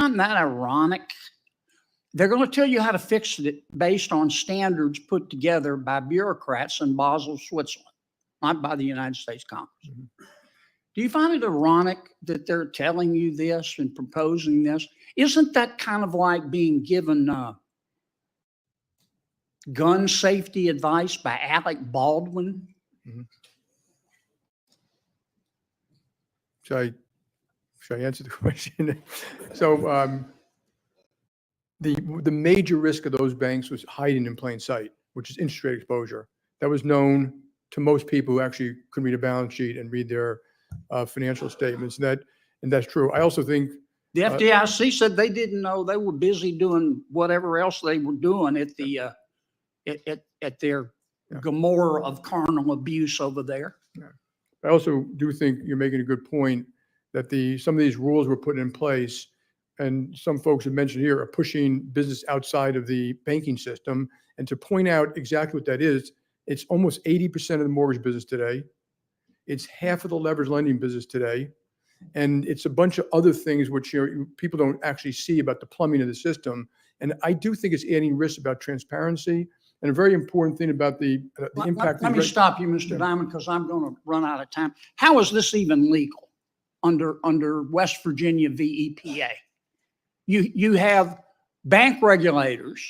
find that ironic? They're going to tell you how to fix it based on standards put together by bureaucrats in Basel, Switzerland, not by the United States Congress. Mm-hmm. Do you find it ironic that they're telling you this and proposing this? Isn't that kind of like being given gun safety advice by Alec Baldwin? Mm-hmm. Should I answer the question? So the major risk of those banks was hiding in plain sight, which is interest rate exposure. That was known to most people who actually could read a balance sheet and read their financial statements. And that's true. I also think the FDIC said they didn't know. They were busy doing whatever else they were doing at the at their Gomorrah of carnal abuse over there. Yeah. I also do think you're making a good point that some of these rules were put in place, and some folks have mentioned here are pushing business outside of the banking system. And to point out exactly what that is, it's almost 80% of the mortgage business today. It's half of the leveraged lending business today. And it's a bunch of other things which people don't actually see about the plumbing of the system. And I do think it's adding risks about transparency. And a very important thing about the impact. Let me stop you, Mr. Dimon, because I'm going to run out of time. How is this even legal under West Virginia v. EPA? You have bank regulators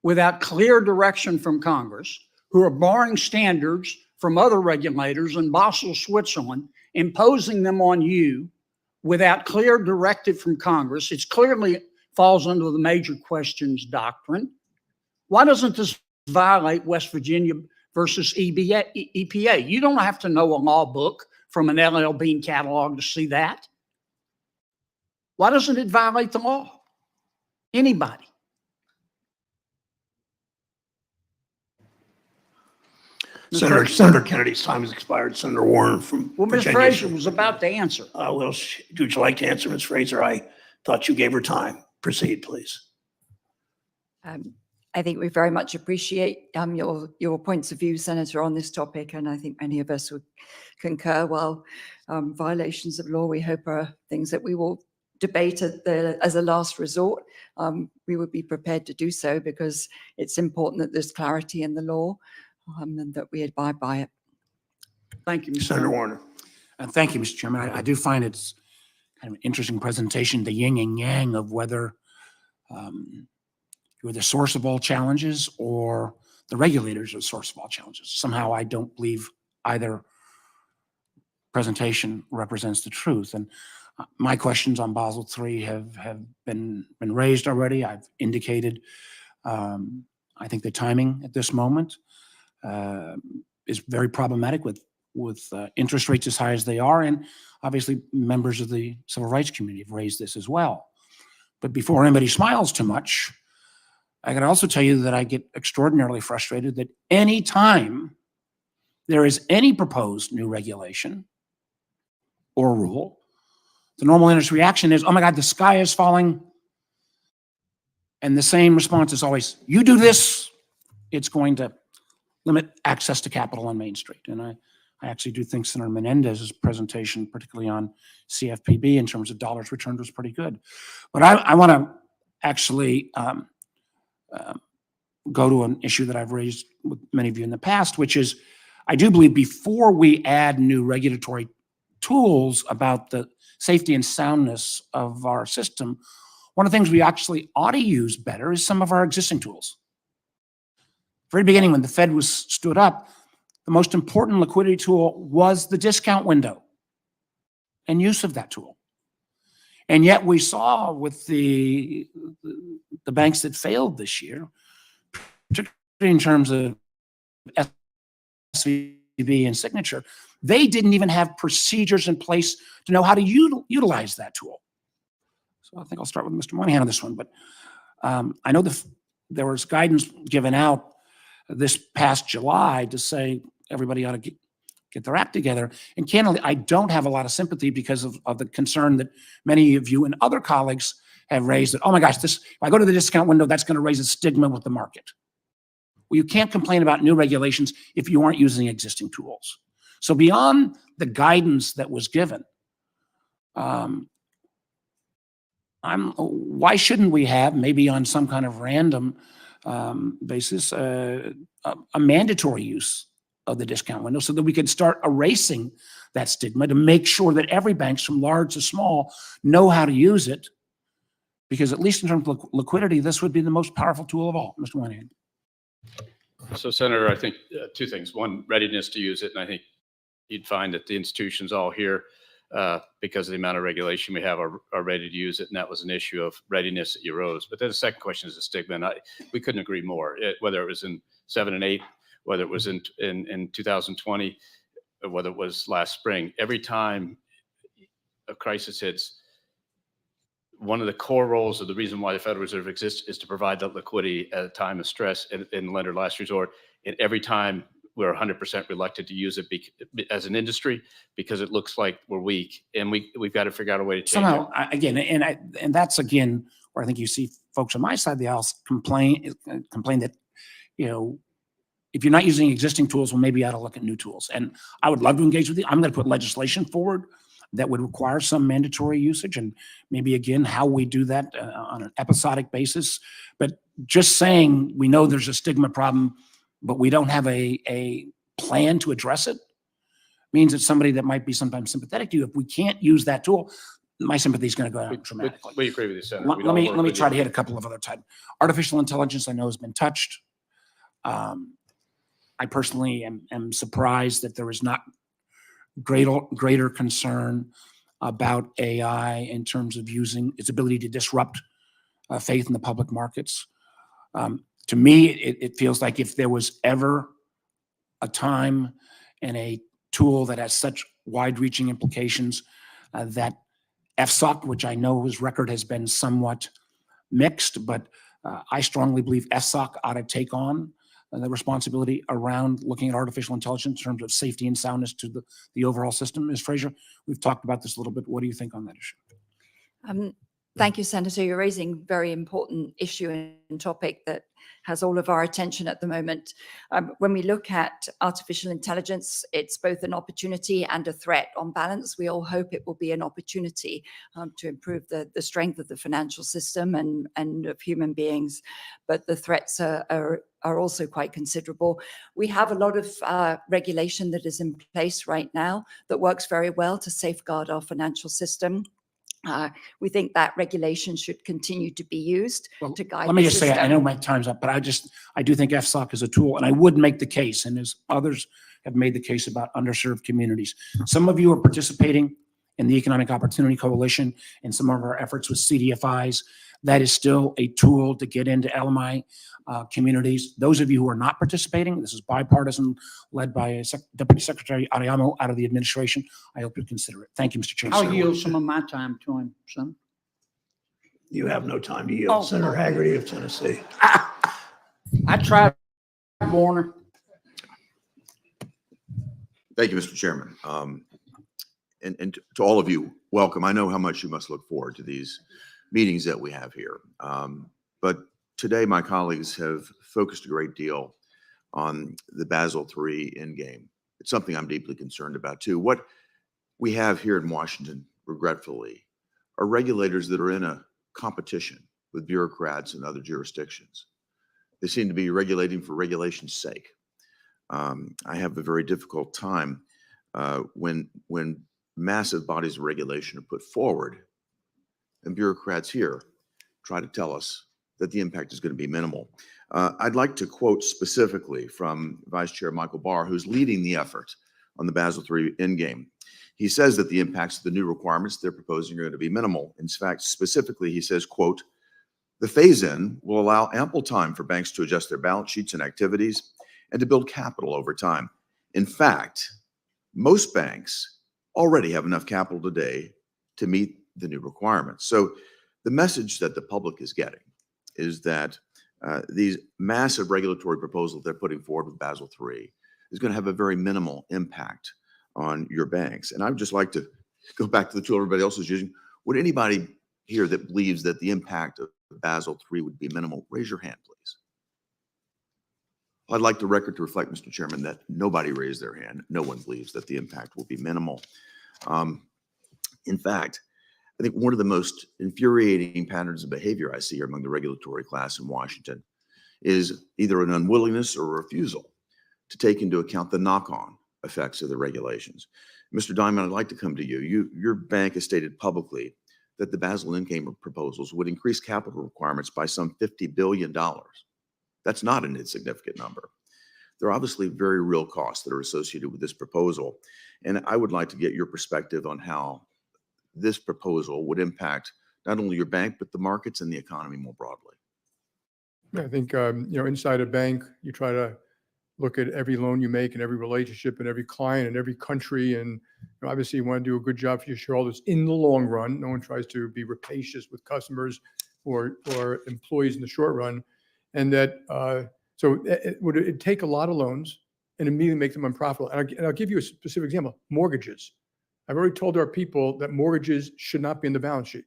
without clear direction from Congress who are borrowing standards from other regulators in Basel, Switzerland, imposing them on you without clear directive from Congress. It clearly falls under the major questions doctrine. Why doesn't this violate West Virginia versus EPA? You don't have to know a law book from an LL Bean catalog to see that. Why doesn't it violate the law? Anybody? Senator Kennedy's time has expired. Senator Warren from Ms. Fraser was about to answer. Would you like to answer, Ms. Fraser? I thought you gave her time. Proceed, please. I think we very much appreciate your points of view, Senator, on this topic, and I think many of us would concur. While violations of law, we hope, are things that we will debate as a last resort. We would be prepared to do so because it's important that there's clarity in the law and that we abide by it. Thank you, Mr. Senator Warner. Thank you, Mr. Chairman. I do find it's kind of an interesting presentation, the yin and yang of whether you're the source of all challenges or the regulators are the source of all challenges. Somehow I don't believe either presentation represents the truth. And my questions on Basel III have been raised already. I've indicated I think the timing at this moment is very problematic with interest rates as high as they are, and obviously members of the civil rights community have raised this as well. But before anybody smiles too much, I can also tell you that I get extraordinarily frustrated that any time there is any proposed new regulation or rule, the normal industry reaction is, oh my God, the sky is falling. And the same response is always, you do this, it's going to limit access to capital on Main Street. And I actually do think Senator Menendez's presentation, particularly on CFPB in terms of dollars returned, was pretty good. But I want to actually go to an issue that I've raised with many of you in the past, which is I do believe before we add new regulatory tools about the safety and soundness of our system, one of the things we actually ought to use better is some of our existing tools. Very beginning, when the Fed stood up, the most important liquidity tool was the discount window and use of that tool. And yet we saw with the banks that failed this year, particularly in terms of SVB and Signature, they didn't even have procedures in place to know how to utilize that tool. So I think I'll start with Mr. Moynihan on this one. But I know there was guidance given out this past July to say everybody ought to get their act together. And candidly, I don't have a lot of sympathy because of the concern that many of you and other colleagues have raised that, oh my gosh, if I go to the discount window, that's going to raise a stigma with the market. Well, you can't complain about new regulations if you aren't using existing tools. So beyond the guidance that was given, I'm why shouldn't we have, maybe on some kind of random basis, a mandatory use of the discount window so that we could start erasing that stigma to make sure that every bank, from large to small, know how to use it. Because at least in terms of liquidity, this would be the most powerful tool of all. Mr. Moynihan. So, Senator, I think two things. One, readiness to use it. And I think you'd find that the institutions all here, because of the amount of regulation we have, are ready to use it. And that was an issue of readiness that you rose. But then the second question is the stigma. And we couldn't agree more, whether it was in 7 and 8, whether it was in 2020, or whether it was last spring. Every time a crisis hits, one of the core roles of the reason why the Federal Reserve exists is to provide that liquidity at a time of stress and lender last resort. And every time we're 100% reluctant to use it as an industry because it looks like we're weak, and we've got to figure out a way to change Somehow, it. again, and that's again where I think you see folks on my side of the house complain that, you know, if you're not using existing tools, well, maybe you ought to look at new tools. And I would love to engage with you. I'm going to put legislation forward that would require some mandatory usage, and maybe again how we do that on an episodic basis. But just saying we know there's a stigma problem, but we don't have a plan to address it, means that somebody that might be sometimes sympathetic to you, if we can't use that tool, my sympathy is going to go down dramatically. We agree with you, Senator. Let me try to hit a couple of other types. Artificial intelligence, I know, has been touched. I personally am surprised that there is not greater concern about AI in terms of using its ability to disrupt faith in the public markets. To me, it feels like if there was ever a time and a tool that has such wide-reaching implications, that FSOC, which I know his record has been somewhat mixed, but I strongly believe FSOC ought to take on the responsibility around looking at artificial intelligence in terms of safety and soundness to the overall system. Ms. Fraser, we've talked about this a little bit. What do you think on that issue? Thank you, Senator. You're raising a very important issue and topic that has all of our attention at the moment. When we look at artificial intelligence, it's both an opportunity and a threat. On balance, we all hope it will be an opportunity to improve the strength of the financial system and of human beings, but the threats are also quite considerable. We have a lot of regulation that is in place right now that works very well to safeguard our financial system. We think that regulation should continue to be used to guide. Let me just say, I know my time's up, but I do think FSOC is a tool, and I would make the case, and as others have made the case about underserved communities. Some of you are participating in the Economic Opportunity Coalition and some of our efforts with CDFIs. That is still a tool to get into LMI communities. Those of you who are not participating, this is bipartisan, led by Deputy Secretary Ariamo out of the administration. I hope you consider it. Thank you, Mr. Chairman. I'll yield some of my time to him, son. You have no time to yield, Oh. Senator Haggerty of Tennessee. I tried, Warner. Thank you, Mr. Chairman. And to all of you, welcome. I know how much you must look forward to these meetings that we have here. But today, my colleagues have focused a great deal on the Basel III endgame. It's something I'm deeply concerned about, too. What we have here in Washington, regretfully, are regulators that are in a competition with bureaucrats and other jurisdictions. They seem to be regulating for regulation's sake. I have a very difficult time when massive bodies of regulation are put forward and bureaucrats here try to tell us that the impact is going to be minimal. I'd like to quote specifically from Vice Chair Michael Barr, who's leading the effort on the Basel III endgame. He says that the impacts of the new requirements they're proposing are going to be minimal. In fact, specifically, he says, quote, "The phase-in will allow ample time for banks to adjust their balance sheets and activities and to build capital over time. In fact, most banks already have enough capital today to meet the new requirements." So the message that the public is getting is that these massive regulatory proposals they're putting forward with Basel III is going to have a very minimal impact on your banks. And I would just like to go back to the tool everybody else is using. Would anybody here that believes that the impact of Basel III would be minimal, raise your hand, please. I'd like the record to reflect, Mr. Chairman, that nobody raised their hand. No one believes that the impact will be minimal. In fact, I think one of the most infuriating patterns of behavior I see among the regulatory class in Washington is either an unwillingness or a refusal to take into account the knock-on effects of the regulations. Mr. Dimon, I'd like to come to you. Your bank has stated publicly that the Basel Endgame proposals would increase capital requirements by some $50 billion. That's not an insignificant number. There are obviously very real costs that are associated with this proposal. And I would like to get your perspective on how this proposal would impact not only your bank, but the markets and the economy more broadly. I think, inside a bank, you try to look at every loan you make and every relationship and every client and every country. And obviously you want to do a good job for your shareholders in the long run. No one tries to be rapacious with customers or employees in the short run. And that, so would it take a lot of loans and immediately make them unprofitable? And I'll give you a specific example, mortgages. I've already told our people that mortgages should not be in the balance sheet.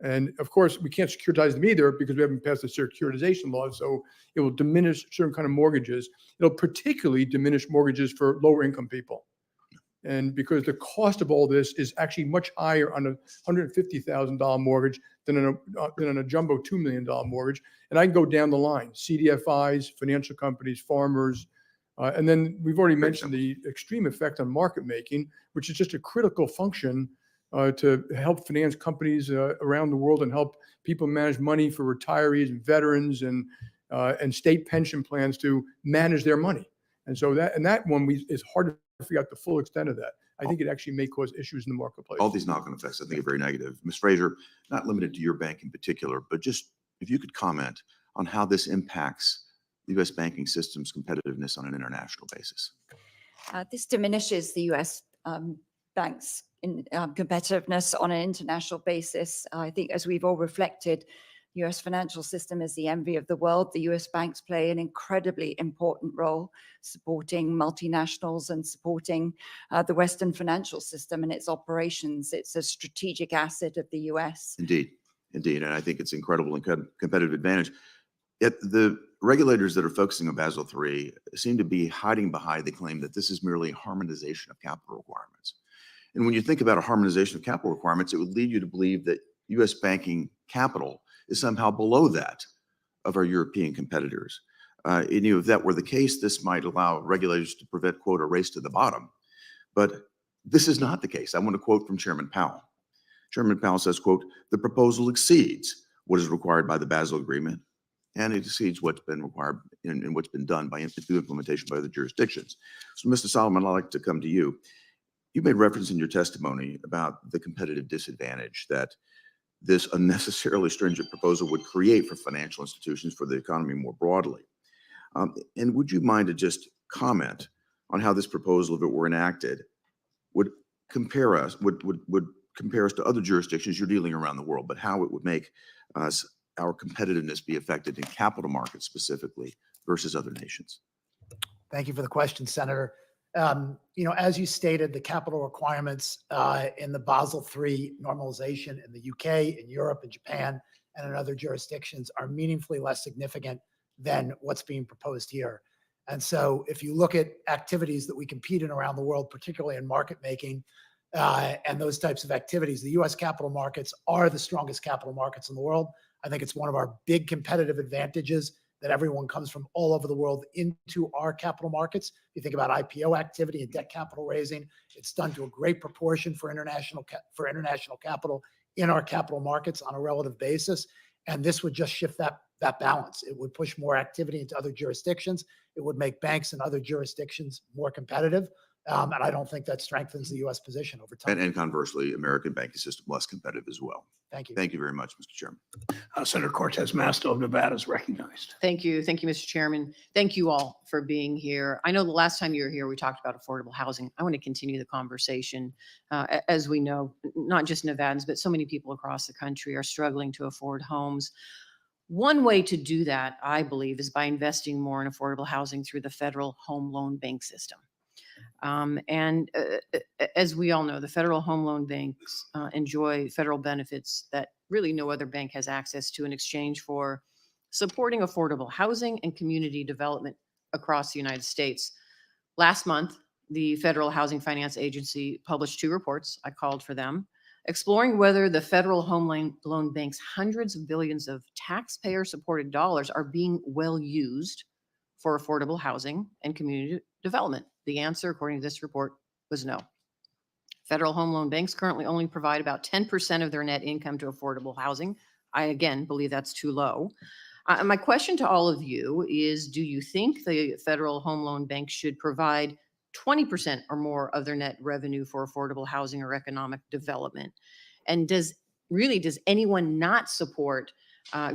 And of course, we can't securitize them either because we haven't passed the securitization law. So it will diminish certain kind of mortgages. It'll particularly diminish mortgages for lower income people. And because the cost of all this is actually much higher on a $150,000 mortgage than on a jumbo $2 million mortgage. And I can go down the line, CDFIs, financial companies, farmers. And then we've already mentioned the extreme effect on market making, which is just a critical function to help finance companies around the world and help people manage money for retirees and veterans and state pension plans to manage their money. And so that one is hard to figure out the full extent of that. I think it actually may cause issues in the marketplace. All these knock-on effects, I think, are very negative. Ms. Fraser, not limited to your bank in particular, but just if you could comment on how this impacts the U.S. banking system's competitiveness on an international basis. This diminishes the US banks' competitiveness on an international basis. I think as we've all reflected, the US financial system is the envy of the world. The US banks play an incredibly important role supporting multinationals and supporting the Western financial system and its operations. It's a strategic asset of the US. Indeed. And I think it's incredible and competitive advantage. Yet the regulators that are focusing on Basel III seem to be hiding behind the claim that this is merely a harmonization of capital requirements. And when you think about a harmonization of capital requirements, it would lead you to believe that U.S. banking capital is somehow below that of our European competitors. And if that were the case, this might allow regulators to prevent, quote, a race to the bottom. But this is not the case. I want to quote from Chairman Powell. Chairman Powell says, quote, "The proposal exceeds what is required by the Basel Agreement, and it exceeds what's been required and what's been done through implementation by other jurisdictions." So, Mr. Solomon, I'd like to come to you. You made reference in your testimony about the competitive disadvantage that this unnecessarily stringent proposal would create for financial institutions, for the economy more broadly. And would you mind to just comment on how this proposal, if it were enacted, would compare us to other jurisdictions you're dealing around the world, but how it would make our competitiveness be affected in capital markets specifically versus other nations? Thank you for the question, Senator. As you stated, the capital requirements in the Basel III normalization in the UK, in Europe, in Japan, and in other jurisdictions are meaningfully less significant than what's being proposed here. And so if you look at activities that we compete in around the world, particularly in market making and those types of activities, the US capital markets are the strongest capital markets in the world. I think it's one of our big competitive advantages that everyone comes from all over the world into our capital markets. If you think about IPO activity and debt capital raising, it's done to a great proportion for international capital in our capital markets on a relative basis. And this would just shift that balance. It would push more activity into other jurisdictions. It would make banks in other jurisdictions more competitive. And I don't think that strengthens the U.S. position over time. And conversely, American banking system less competitive as well. Thank you. Thank you very much, Mr. Chairman. Senator Cortez Masto of Nevada is recognized. Thank you. Thank you, Mr. Chairman. Thank you all for being here. I know the last time you were here, we talked about affordable housing. I want to continue the conversation. As we know, not just Nevadans, but so many people across the country are struggling to afford homes. One way to do that, I believe, is by investing more in affordable housing through the federal home loan bank system. As we all know, the federal home loan banks enjoy federal benefits that really no other bank has access to in exchange for supporting affordable housing and community development across the United States. Last month, the Federal Housing Finance Agency published 2 reports. I called for them, exploring whether the Federal Home Loan Bank's hundreds of billions of taxpayer-supported dollars are being well used for affordable housing and community development. The answer, according to this report, was no. Federal home loan banks currently only provide about 10% of their net income to affordable housing. I, again, believe that's too low. My question to all of you is, do you think the Federal Home Loan Bank should provide 20% or more of their net revenue for affordable housing or economic development? And does anyone not support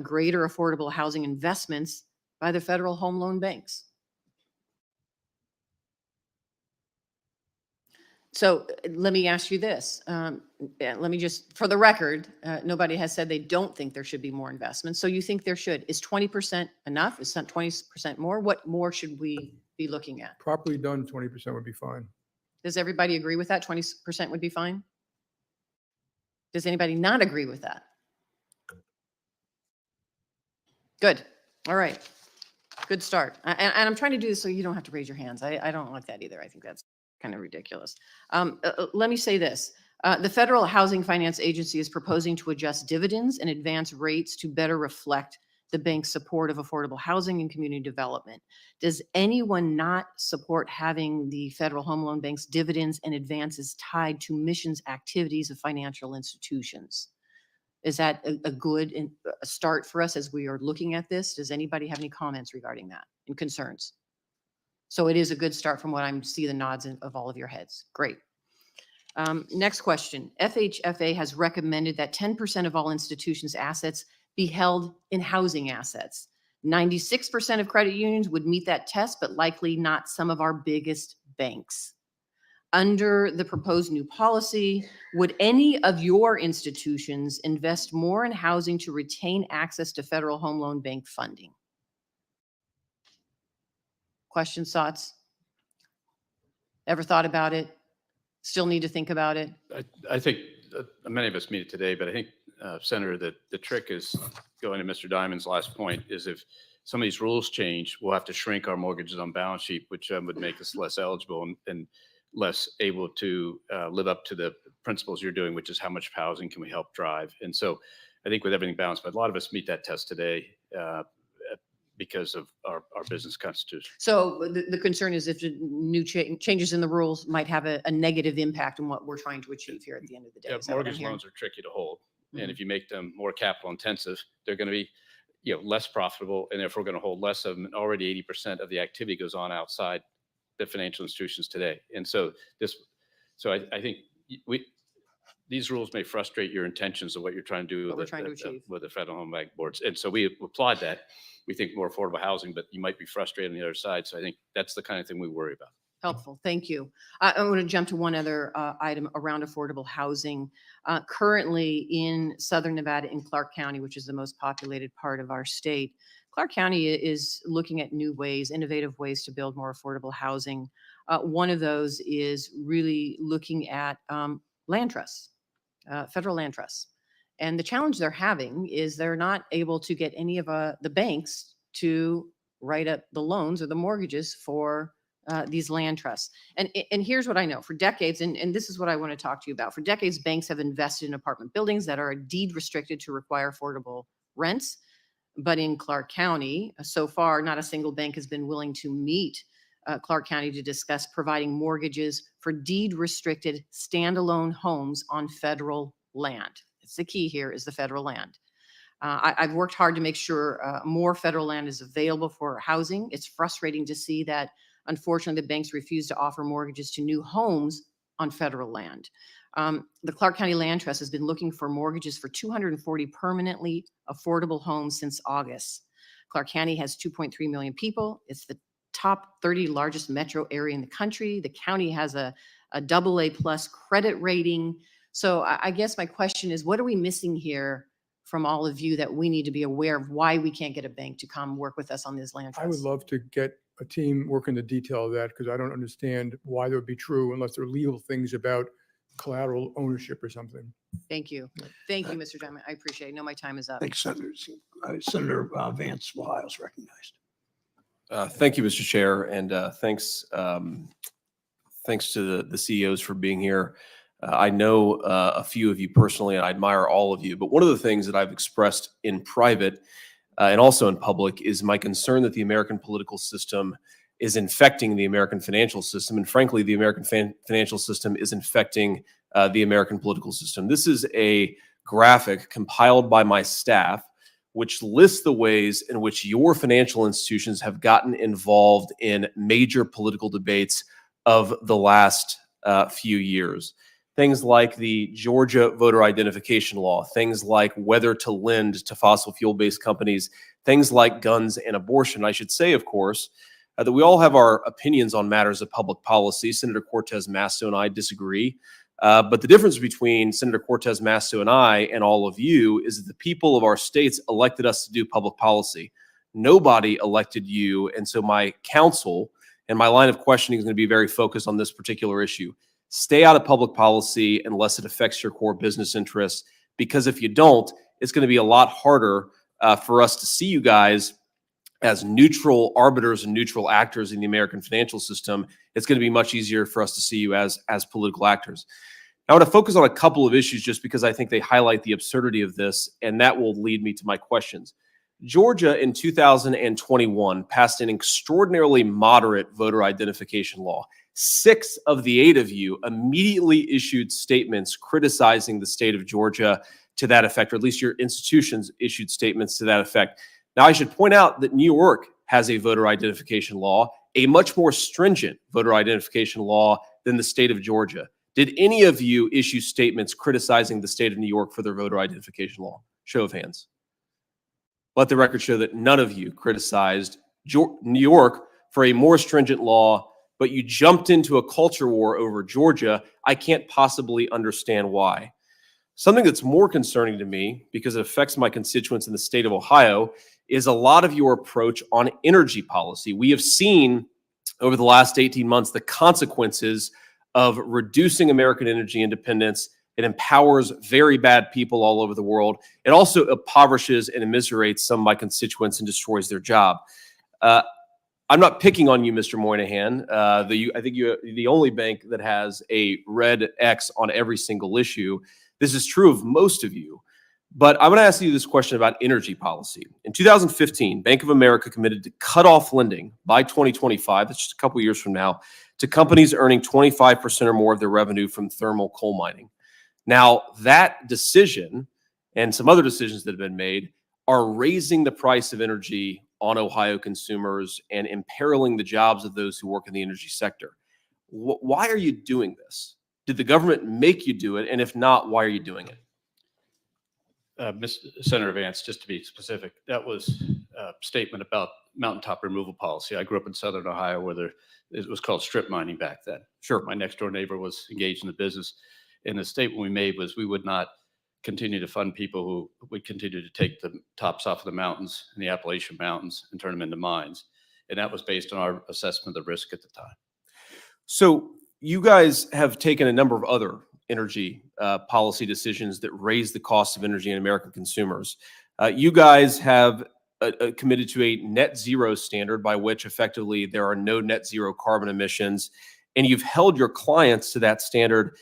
greater affordable housing investments by the Federal Home Loan Banks? So let me ask you this. Let me just, for the record, nobody has said they don't think there should be more investment. So you think there should. Is 20% enough? Is 20% more? What more should we be looking at? Properly done, 20% would be fine. Does everybody agree with that? 20% would be fine? Does anybody not agree with that? Good. All right. Good start. And I'm trying to do this so you don't have to raise your hands. I don't like that either. I think that's kind of ridiculous. Let me say this. The Federal Housing Finance Agency is proposing to adjust dividends and advance rates to better reflect the bank's support of affordable housing and community development. Does anyone not support having the Federal Home Loan Bank's dividends and advances tied to missions activities of financial institutions? Is that a good start for us as we are looking at this? Does anybody have any comments regarding that and concerns? So it is a good start from what I see the nods of all of your heads. Great. Next question. FHFA has recommended that 10% of all institutions' assets be held in housing assets. 96% of credit unions would meet that test, but likely not some of our biggest banks. Under the proposed new policy, would any of your institutions invest more in housing to retain access to Federal Home Loan Bank funding? Questions, thoughts? Ever thought about it? Still need to think about it? I think many of us meet it today, but I think, Senator, that the trick is going to Mr. Dimon's last point is if some of these rules change, we'll have to shrink our mortgages on balance sheet, which would make us less eligible and less able to live up to the principles you're doing, which is how much housing can we help drive. And so I think with everything balanced, but a lot of us meet that test today because of our business constitution. So the concern is if the new changes in the rules might have a negative impact on what we're trying to achieve here at the end of the day. Yeah, Is that what I'm mortgage hearing? loans are tricky to hold. Mhm. And if you make them more capital intensive, they're going to be, less profitable. And if we're going to hold less of them, and already 80% of the activity goes on outside the financial institutions today. And so I think these rules may frustrate your intentions of what you're trying to do What we're trying to achieve. with the Federal Home Bank boards. And so we applaud that. We think more affordable housing, but you might be frustrated on the other side. So I think that's the kind of thing we worry about. Helpful. Thank you. I'm going to jump to one other item around affordable housing. Currently in Southern Nevada in Clark County, which is the most populated part of our state, Clark County is looking at new ways, innovative ways to build more affordable housing. One of those is really looking at land trusts, federal land trusts. And the challenge they're having is they're not able to get any of the banks to write up the loans or the mortgages for these land trusts. And here's what I know. For decades, and this is what I want to talk to you about. For decades, banks have invested in apartment buildings that are deed restricted to require affordable rents. But in Clark County, so far, not a single bank has been willing to meet Clark County to discuss providing mortgages for deed restricted standalone homes on federal land. It's the key here is the federal land. I've worked hard to make sure more federal land is available for housing. It's frustrating to see that, unfortunately, the banks refuse to offer mortgages to new homes on federal land. The Clark County Land Trust has been looking for mortgages for 240 permanently affordable homes since August. Clark County has 2.3 million people. It's the top 30 largest metro area in the country. The county has a AA+ credit rating. So I guess my question is, what are we missing here from all of you that we need to be aware of why we can't get a bank to come work with us on these land trusts? I would love to get a team working the detail of that because I don't understand why that would be true unless there are legal things about collateral ownership or something. Thank you. Thank you, Mr. Diamond. I appreciate it. I know my time is up. Thanks, Senator. Senator Vance Wiles recognized. Thank you, Mr. Chair, and thanks to the CEOs for being here. I know a few of you personally, and I admire all of you. But one of the things that I've expressed in private and also in public is my concern that the American political system is infecting the American financial system. And frankly, the American financial system is infecting the American political system. This is a graphic compiled by my staff, which lists the ways in which your financial institutions have gotten involved in major political debates of the last few years. Things like the Georgia voter identification law, things like whether to lend to fossil fuel-based companies, things like guns and abortion. I should say, of course, that we all have our opinions on matters of public policy. Senator Cortez Masto and I disagree. But the difference between Senator Cortez Masto and I and all of you is that the people of our states elected us to do public policy. Nobody elected you. And so my counsel and my line of questioning is going to be very focused on this particular issue. Stay out of public policy unless it affects your core business interests, because if you don't, it's going to be a lot harder for us to see you guys as neutral arbiters and neutral actors in the American financial system. It's going to be much easier for us to see you as political actors. I want to focus on a couple of issues just because I think they highlight the absurdity of this, and that will lead me to my questions. Georgia in 2021 passed an extraordinarily moderate voter identification law. 6 of the 8 of you immediately issued statements criticizing the state of Georgia to that effect, or at least your institutions issued statements to that effect. Now, I should point out that New York has a voter identification law, a much more stringent voter identification law than the state of Georgia. Did any of you issue statements criticizing the state of New York for their voter identification law? Show of hands. Let the record show that none of you criticized New York for a more stringent law, but you jumped into a culture war over Georgia. I can't possibly understand why. Something that's more concerning to me, because it affects my constituents in the state of Ohio, is a lot of your approach on energy policy. We have seen over the last 18 months the consequences of reducing American energy independence. It empowers very bad people all over the world. It also impoverishes and immiserates some of my constituents and destroys their job. I'm not picking on you, Mr. Moynihan. I think you're the only bank that has a red X on every single issue. This is true of most of you. But I'm going to ask you this question about energy policy. In 2015, Bank of America committed to cut off lending by 2025, that's just a couple years from now, to companies earning 25% or more of their revenue from thermal coal mining. Now, that decision and some other decisions that have been made are raising the price of energy on Ohio consumers and imperiling the jobs of those who work in the energy sector. Why are you doing this? Did the government make you do it? And if not, why are you doing it? Senator Vance, just to be specific, that was a statement about mountaintop removal policy. I grew up in Southern Ohio where it was called strip mining back then. Sure. My next door neighbor was engaged in the business. And the statement we made was we would not continue to fund people who would continue to take the tops off of the mountains in the Appalachian Mountains and turn them into mines. And that was based on our assessment of the risk at the time. So you guys have taken a number of other energy policy decisions that raise the cost of energy in American consumers. You guys have committed to a net zero standard by which effectively there are no net zero carbon emissions. And you've held your clients to that standard,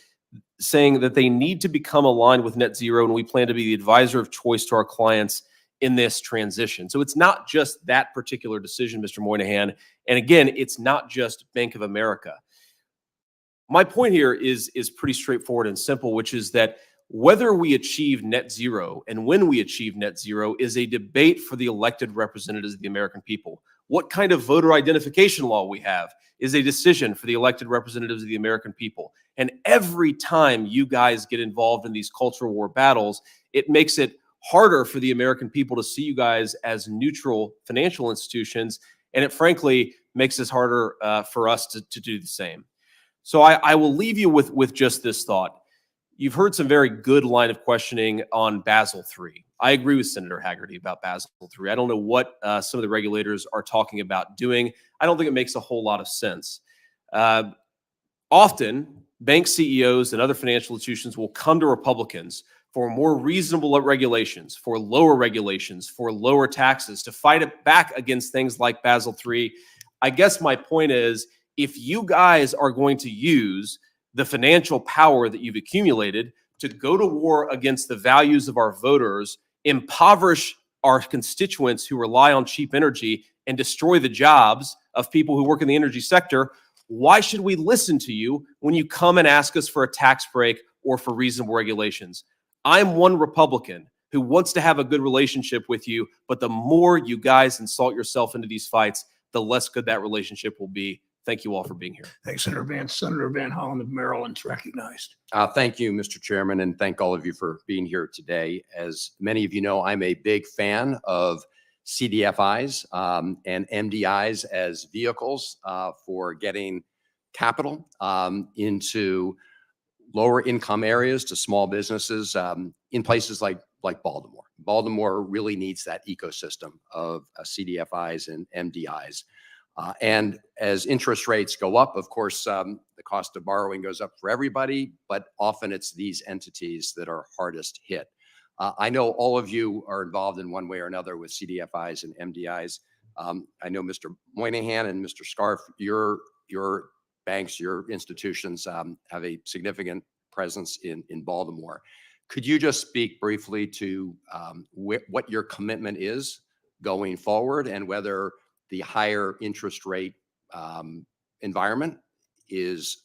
saying that they need to become aligned with net zero, and we plan to be the advisor of choice to our clients in this transition. So it's not just that particular decision, Mr. Moynihan. And again, it's not just Bank of America. My point here is pretty straightforward and simple, which is that whether we achieve net zero and when we achieve net zero is a debate for the elected representatives of the American people. What kind of voter identification law we have is a decision for the elected representatives of the American people. And every time you guys get involved in these cultural war battles, it makes it harder for the American people to see you guys as neutral financial institutions. And it frankly makes it harder for us to do the same. So I will leave you with just this thought. You've heard some very good line of questioning on Basel III. I agree with Senator Haggerty about Basel III. I don't know what some of the regulators are talking about doing. I don't think it makes a whole lot of sense. Often, bank CEOs and other financial institutions will come to Republicans for more reasonable regulations, for lower taxes, to fight it back against things like Basel III. I guess my point is, if you guys are going to use the financial power that you've accumulated to go to war against the values of our voters, impoverish our constituents who rely on cheap energy, and destroy the jobs of people who work in the energy sector, why should we listen to you when you come and ask us for a tax break or for reasonable regulations? I'm one Republican who wants to have a good relationship with you, but the more you guys insult yourself into these fights, the less good that relationship will be. Thank you all for being here. Thanks, Senator Vance. Senator Van Hollen of Maryland's recognized. Thank you, Mr. Chairman, and thank all of you for being here today. As many of you know, I'm a big fan of CDFIs and MDIs as vehicles for getting capital into lower income areas to small businesses in places like Baltimore. Baltimore really needs that ecosystem of CDFIs and MDIs. And as interest rates go up, of course, the cost of borrowing goes up for everybody, but often it's these entities that are hardest hit. I know all of you are involved in one way or another with CDFIs and MDIs. I know Mr. Moynihan and Mr. Scharf, your banks, your institutions have a significant presence in Baltimore. Could you just speak briefly to what your commitment is going forward and whether the higher interest rate environment is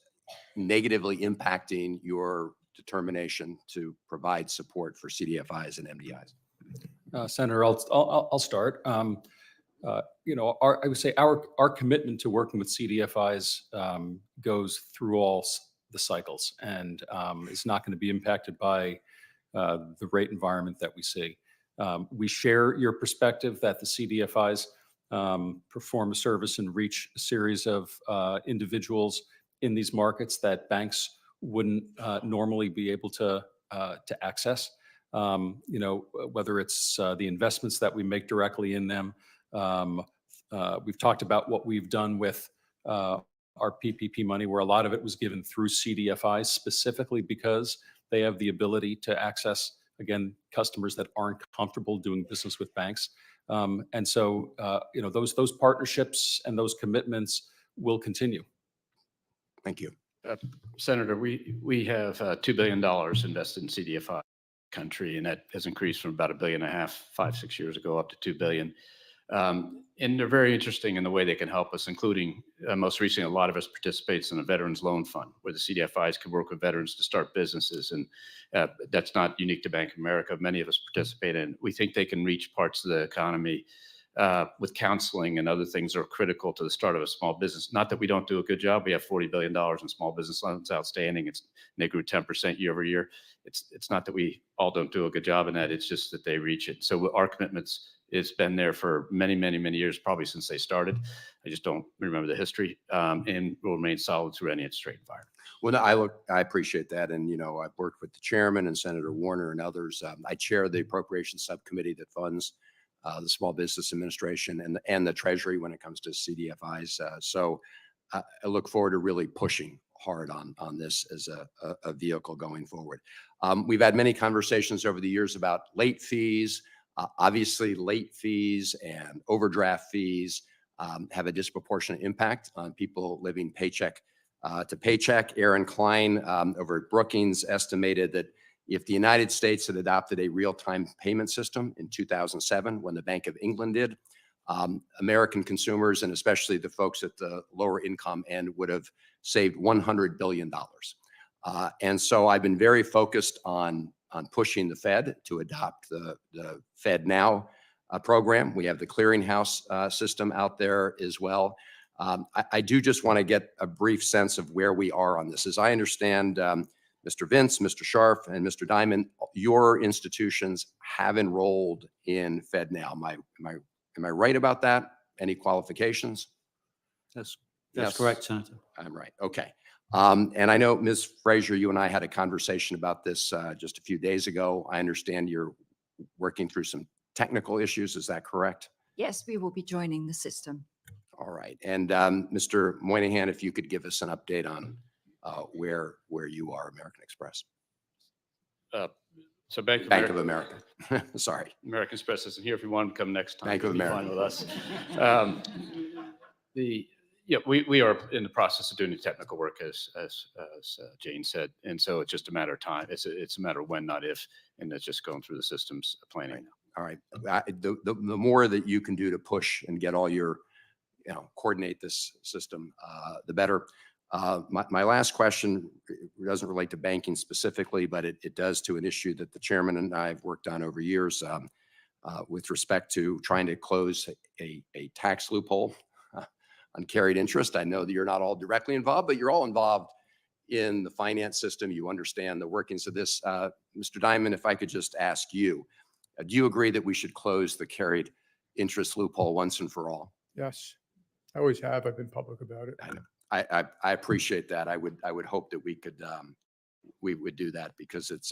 negatively impacting your determination to provide support for CDFIs and MDIs? Senator, I'll start. You know, I would say our commitment to working with CDFIs goes through all the cycles and is not going to be impacted by the rate environment that we see. We share your perspective that the CDFIs perform a service and reach a series of individuals in these markets that banks wouldn't normally be able to access. You know, whether it's the investments that we make directly in them. We've talked about what we've done with our PPP money, where a lot of it was given through CDFIs specifically because they have the ability to access, again, customers that aren't comfortable doing business with banks. And so, you know, those partnerships and those commitments will continue. Thank you. Senator, we have $2 billion invested in CDFI country, and that has increased from about $1.5 billion 5-6 years ago up to $2 billion. And they're very interesting in the way they can help us, including most recently, a lot of us participates in a veterans loan fund where the CDFIs can work with veterans to start businesses. And that's not unique to Bank of America. Many of us participate in. We think they can reach parts of the economy with counseling and other things that are critical to the start of a small business. Not that we don't do a good job. We have $40 billion in small business loans outstanding. They grew 10% year over year. It's not that we all don't do a good job in that. It's just that they reach it. So our commitments, it's been there for many, many, many years, probably since they started. I just don't remember the history, and will remain solid through any interest rate environment. Well, no, I appreciate that. And, you know, I've worked with the chairman and Senator Warner and others. I chair the appropriations subcommittee that funds the Small Business Administration and the Treasury when it comes to CDFIs. So I look forward to really pushing hard on this as a vehicle going forward. We've had many conversations over the years about late fees. Obviously, late fees and overdraft fees have a disproportionate impact on people living paycheck to paycheck. Aaron Klein over at Brookings estimated that if the United States had adopted a real-time payment system in 2007, when the Bank of England did, American consumers, and especially the folks at the lower income end, would have saved $100 billion. And so I've been very focused on pushing the Fed to adopt the Fed Now program. We have the clearinghouse system out there as well. I do just want to get a brief sense of where we are on this. As I understand, Mr. Vince, Mr. Scharf, and Mr. Dimon, your institutions have enrolled in Fed Now. Am I right about that? Any qualifications? That's Yes. correct, Senator. I'm right. Okay. And I know, Ms. Frazier, you and I had a conversation about this just a few days ago. I understand you're working through some technical issues. Is that correct? Yes, we will be joining the system. All right. And Mr. Moynihan, if you could give us an update on where you are, American Express. So Bank of America. Sorry. American Express isn't here. If you want to come next time, Bank of you'll be America. fine with us. Yeah, we are in the process of doing the technical work as Jane said. And so it's just a matter of time. It's a matter of when, not if, and it's just going through the systems planning now. All right. The more that you can do to push and get all your, coordinate this system, the better. My last question doesn't relate to banking specifically, but it does to an issue that the chairman and I have worked on over years with respect to trying to close a tax loophole on carried interest. I know that you're not all directly involved, but you're all involved in the finance system. You understand the workings of this. Mr. Dimon, if I could just ask you, do you agree that we should close the carried interest loophole once and for all? Yes, I always have. I've been public about it. I know. I appreciate that. I would hope that we would do that, because it's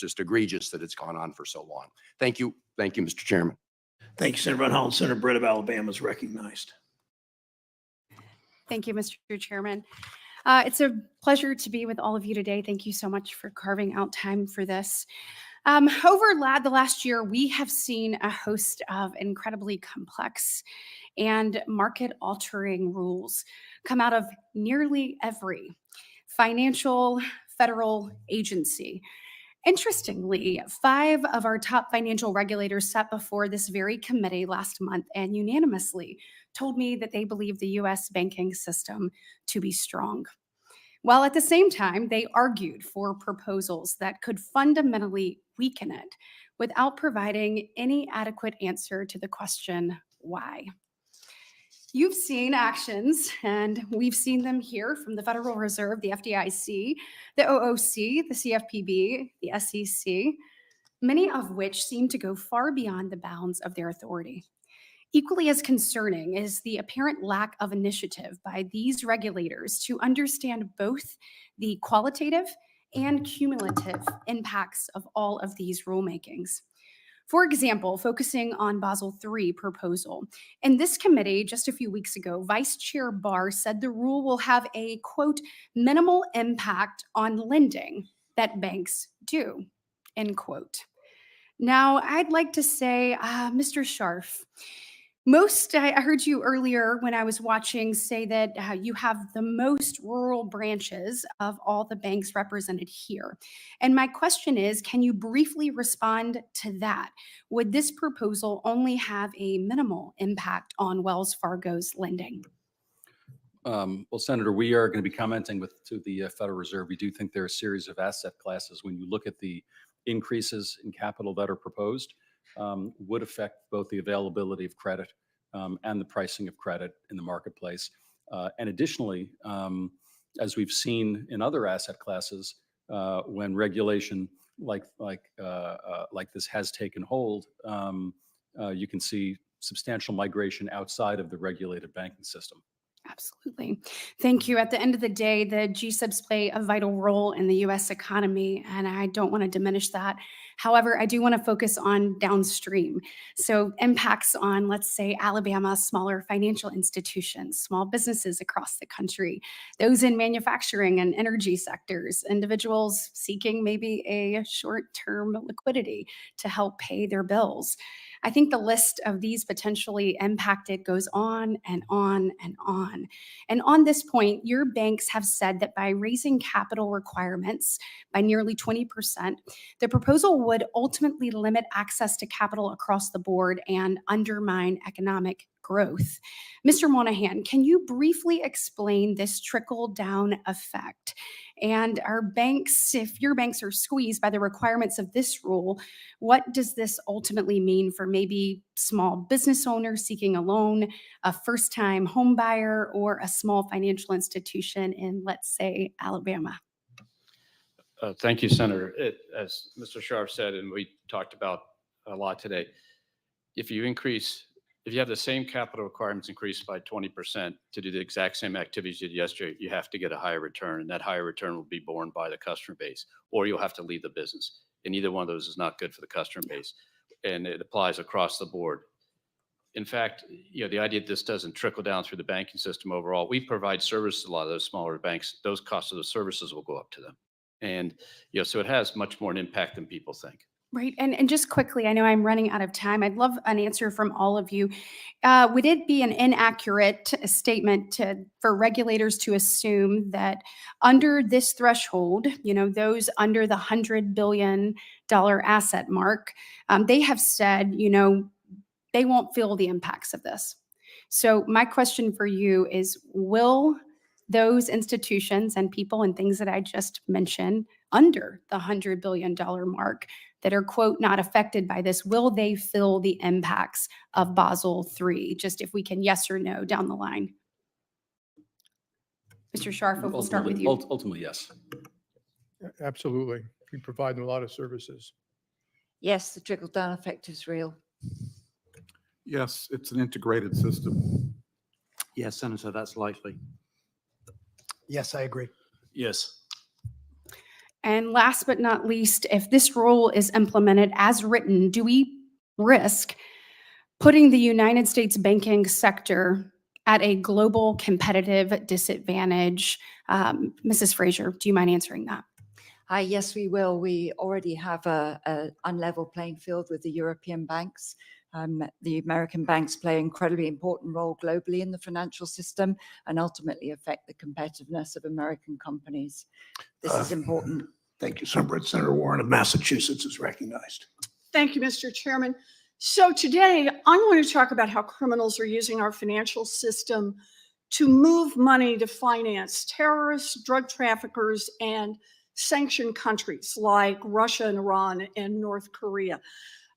just egregious that it's gone on for so long. Thank you, Mr. Chairman. Thank you, Senator Van Hollen. Senator Britt of Alabama is recognized. Thank you, Mr. Chairman. It's a pleasure to be with all of you today. Thank you so much for carving out time for this. Over the last year, we have seen a host of incredibly complex and market-altering rules come out of nearly every financial federal agency. Interestingly, 5 of our top financial regulators sat before this very committee last month and unanimously told me that they believe the U.S. banking system to be strong, while at the same time they argued for proposals that could fundamentally weaken it without providing any adequate answer to the question, why? You've seen actions, and we've seen them here from the Federal Reserve, the FDIC, the OOC, the CFPB, the SEC, many of which seem to go far beyond the bounds of their authority. Equally as concerning is the apparent lack of initiative by these regulators to understand both the qualitative and cumulative impacts of all of these rulemakings. For example, focusing on Basel III proposal. In this committee just a few weeks ago, Vice Chair Barr said the rule will have a, quote, minimal impact on lending that banks do, end quote. Now, I'd like to say, Mr. Scharf, I heard you earlier when I was watching say that you have the most rural branches of all the banks represented here. And my question is, can you briefly respond to that? Would this proposal only have a minimal impact on Wells Fargo's lending? Well, Senator, we are going to be commenting to the Federal Reserve. We do think there are a series of asset classes, when you look at the increases in capital that are proposed, would affect both the availability of credit and the pricing of credit in the marketplace. And additionally, as we've seen in other asset classes, when regulation like this has taken hold, you can see substantial migration outside of the regulated banking system. Absolutely. Thank you. At the end of the day, the GSIBs play a vital role in the U.S. economy, and I don't want to diminish that. However, I do want to focus on downstream. So impacts on, let's say, Alabama, smaller financial institutions, small businesses across the country, those in manufacturing and energy sectors, individuals seeking maybe a short-term liquidity to help pay their bills. I think the list of these potentially impacted goes on and on and on. And on this point, your banks have said that by raising capital requirements by nearly 20%, the proposal would ultimately limit access to capital across the board and undermine economic growth. Mr. Moynihan, can you briefly explain this trickle-down effect? And our banks, if your banks are squeezed by the requirements of this rule, what does this ultimately mean for maybe small business owners seeking a loan, a first-time home buyer, or a small financial institution in, let's say, Alabama? Thank you, Senator. As Mr. Scharf said, and we talked about a lot today, if you have the same capital requirements increased by 20% to do the exact same activities you did yesterday, you have to get a higher return, and that higher return will be borne by the customer base, or you'll have to leave the business. And either one of those is not good for the customer base, and it applies across the board. In fact, the idea that this doesn't trickle down through the banking system overall, we provide service to a lot of those smaller banks. Those costs of the services will go up to them. And, so it has much more an impact than people think. Right. And just quickly, I know I'm running out of time. I'd love an answer from all of you. Would it be an inaccurate statement for regulators to assume that under this threshold, those under the $100 billion asset mark, they have said, they won't feel the impacts of this? So my question for you is, will those institutions and people and things that I just mentioned under the $100 billion mark that are, quote, not affected by this, will they feel the impacts of Basel III? Just if we can, yes or no down the line. Mr. Scharf, we'll start with you. Ultimately, yes. Absolutely. We provide them a lot of services. Yes, the trickle-down effect is real. Yes, it's an integrated system. Yes, Senator, that's likely. Yes, I agree. Yes. And last but not least, if this rule is implemented as written, do we risk putting the United States banking sector at a global competitive disadvantage? Mrs. Fraser, do you mind answering that? Yes, we will. We already have a unlevel playing field with the European banks. The American banks play an incredibly important role globally in the financial system and ultimately affect the competitiveness of American companies. This is important. Thank you, Senator Warren of Massachusetts is recognized. Thank you, Mr. Chairman. So today, I'm going to talk about how criminals are using our financial system to move money to finance terrorists, drug traffickers, and sanctioned countries like Russia and Iran and North Korea.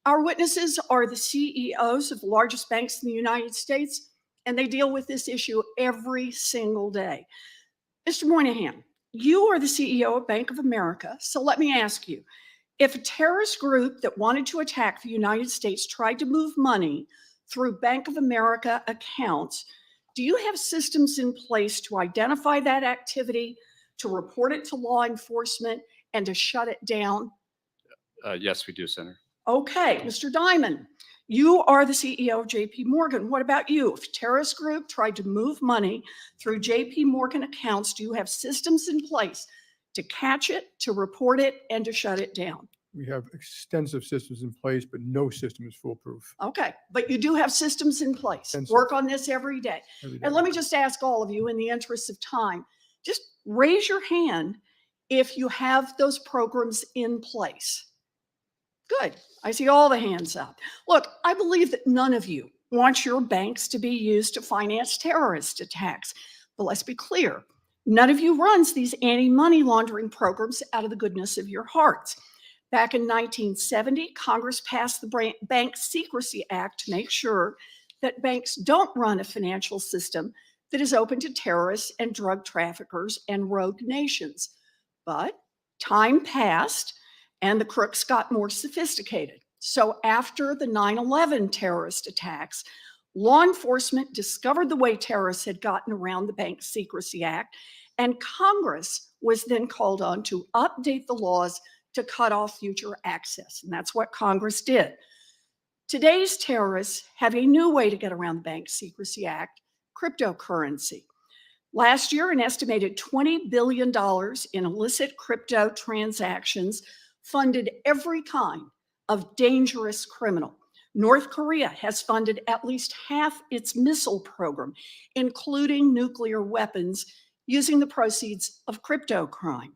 Our witnesses are the CEOs of the largest banks in the United States, and they deal with this issue every single day. Mr. Moynihan, you are the CEO of Bank of America, so let me ask you, if a terrorist group that wanted to attack the United States tried to move money through Bank of America accounts, do you have systems in place to identify that activity, to report it to law enforcement, and to shut it down? Yes, we do, Senator. Okay, Mr. Dimon, you are the CEO of JPMorgan. What about you? If a terrorist group tried to move money through JPMorgan accounts, do you have systems in place to catch it, to report it, and to shut it down? We have extensive systems in place, but no system is foolproof. Okay, but you do have systems in place. Extensive. Work on this every day. And let me just ask all of you, in the interest of time, just raise your hand if you have those programs in place. Good. I see all the hands up. Look, I believe that none of you want your banks to be used to finance terrorist attacks. But let's be clear, none of you runs these anti-money laundering programs out of the goodness of your hearts. Back in 1970, Congress passed the Bank Secrecy Act to make sure that banks don't run a financial system that is open to terrorists and drug traffickers and rogue nations. But time passed and the crooks got more sophisticated. So after the 9/11 terrorist attacks, law enforcement discovered the way terrorists had gotten around the Bank Secrecy Act, and Congress was then called on to update the laws to cut off future access. And that's what Congress did. Today's terrorists have a new way to get around the Bank Secrecy Act: cryptocurrency. Last year, an estimated $20 billion in illicit crypto transactions funded every kind of dangerous criminal. North Korea has funded at least half its missile program, including nuclear weapons, using the proceeds of crypto crime.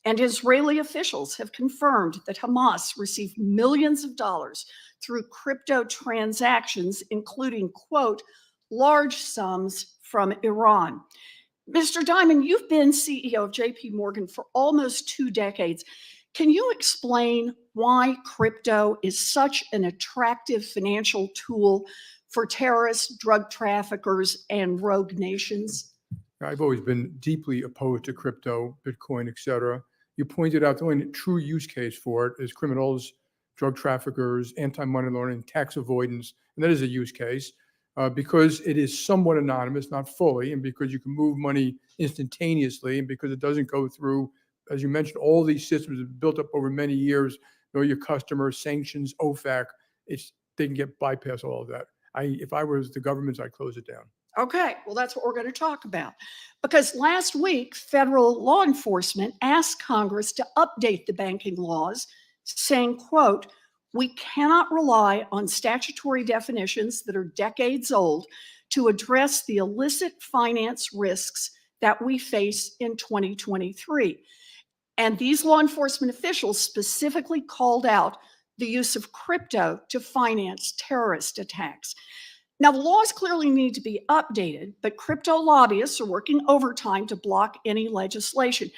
And Israeli officials have confirmed that Hamas received millions of dollars through crypto transactions, including, quote, large sums from Iran. Mr. Dimon, you've been CEO of JPMorgan for almost 2 decades. Can you explain why crypto is such an attractive financial tool for terrorists, drug traffickers, and rogue nations? I've always been deeply opposed to crypto, Bitcoin, et cetera. You pointed out the only true use case for it is criminals, drug traffickers, anti-money laundering, tax avoidance. And that is a use case because it is somewhat anonymous, not fully, and because you can move money instantaneously, and because it doesn't go through, as you mentioned, all these systems have built up over many years, know your customers, sanctions, OFAC, they can get bypass all of that. If I was the government, I'd close it down. Okay, well, that's what we're going to talk about. Because last week, federal law enforcement asked Congress to update the banking laws, saying, quote, We cannot rely on statutory definitions that are decades old to address the illicit finance risks that we face in 2023. And these law enforcement officials specifically called out the use of crypto to finance terrorist attacks. Now, the laws clearly need to be updated, but crypto lobbyists are working overtime to block any legislation.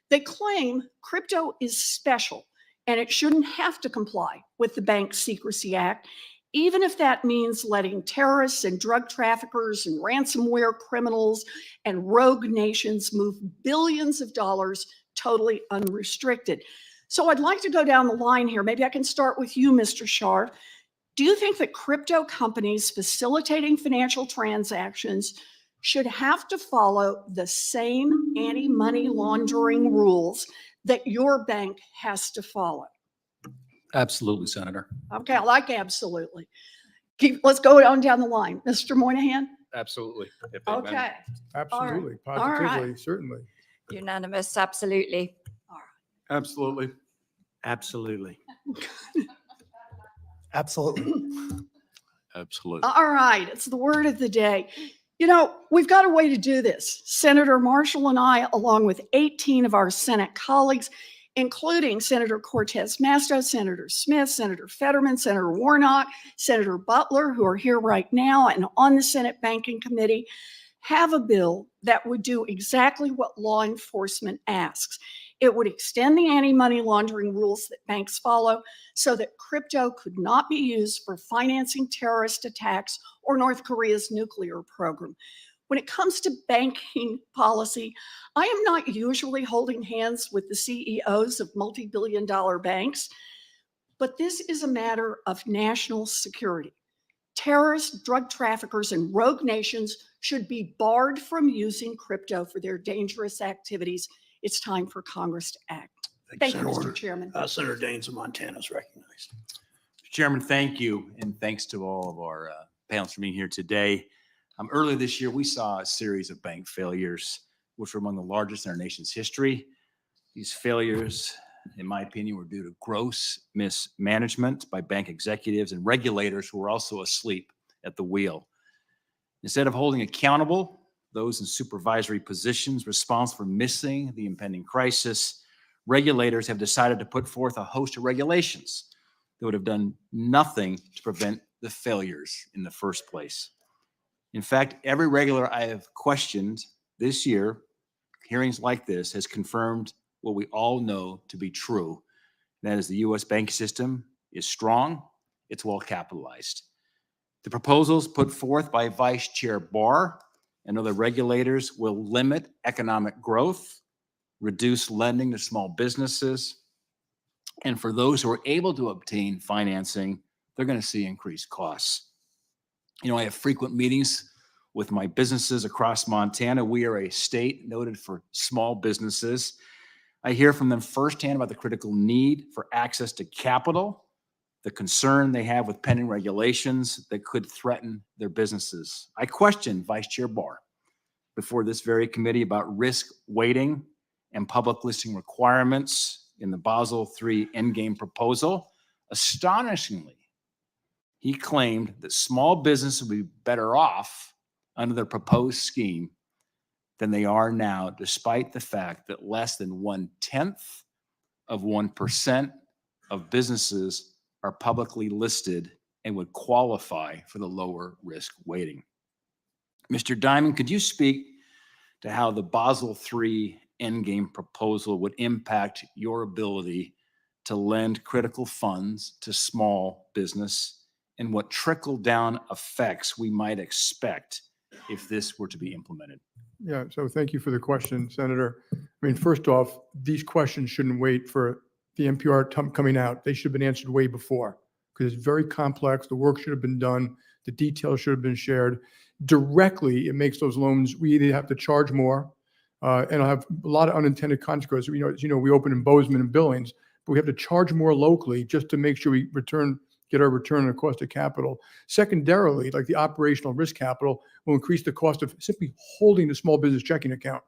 They claim crypto is special and it shouldn't have to comply with the Bank Secrecy Act, even if that means letting terrorists and drug traffickers and ransomware criminals and rogue nations move billions of dollars totally unrestricted. So I'd like to go down the line here. Maybe I can start with you, Mr. Scharf. Do you think that crypto companies facilitating financial transactions should have to follow the same anti-money laundering rules that your bank has to follow? Absolutely, Senator. Okay, I like absolutely. Let's go on down the line. Mr. Moynihan? Absolutely. Okay. Absolutely, All right. positively, certainly. Unanimous, absolutely. Absolutely. Absolutely. Absolutely. Absolutely. All right, it's the word of the day. You know, we've got a way to do this. Senator Marshall and I, along with 18 of our Senate colleagues, including Senator Cortez Masto, Senator Smith, Senator Fetterman, Senator Warnock, Senator Butler, who are here right now and on the Senate Banking Committee, have a bill that would do exactly what law enforcement asks. It would extend the anti-money laundering rules that banks follow so that crypto could not be used for financing terrorist attacks or North Korea's nuclear program. When it comes to banking policy, I am not usually holding hands with the CEOs of multi-billion-dollar banks, but this is a matter of national security. Terrorists, drug traffickers, and rogue nations should be barred from using crypto for their dangerous activities. It's time for Congress to act. Thank you, Mr. Chairman. Senator Daines of Montana is recognized. Chairman, thank you. And thanks to all of our panelists for being here today. Earlier this year, we saw a series of bank failures, which were among the largest in our nation's history. These failures, in my opinion, were due to gross mismanagement by bank executives and regulators who were also asleep at the wheel. Instead of holding accountable those in supervisory positions responsible for missing the impending crisis, regulators have decided to put forth a host of regulations that would have done nothing to prevent the failures in the first place. In fact, every regulator I have questioned this year, hearings like this, has confirmed what we all know to be true. And that is the U.S. banking system is strong, it's well capitalized. The proposals put forth by Vice Chair Barr and other regulators will limit economic growth, reduce lending to small businesses, and for those who are able to obtain financing, they're going to see increased costs. You know, I have frequent meetings with my businesses across Montana. We are a state noted for small businesses. I hear from them firsthand about the critical need for access to capital, the concern they have with pending regulations that could threaten their businesses. I questioned Vice Chair Barr before this very committee about risk weighting and public listing requirements in the Basel III endgame proposal. Astonishingly, he claimed that small business would be better off under the proposed scheme than they are now, despite the fact that less than 0.1% of businesses are publicly listed and would qualify for the lower risk weighting. Mr. Dimon, could you speak to how the Basel III endgame proposal would impact your ability to lend critical funds to small business and what trickle-down effects we might expect if this were to be implemented? Yeah, so thank you for the question, Senator. I mean, first off, these questions shouldn't wait for the NPR coming out. They should have been answered way before because it's very complex. The work should have been done. The details should have been shared. Directly, it makes those loans, we either have to charge more and it'll have a lot of unintended consequences. You know, as you know, we open in Bozeman and Billings, but we have to charge more locally just to make sure we get our return on the cost of capital. Secondarily, like the operational risk capital will increase the cost of simply holding a small business checking account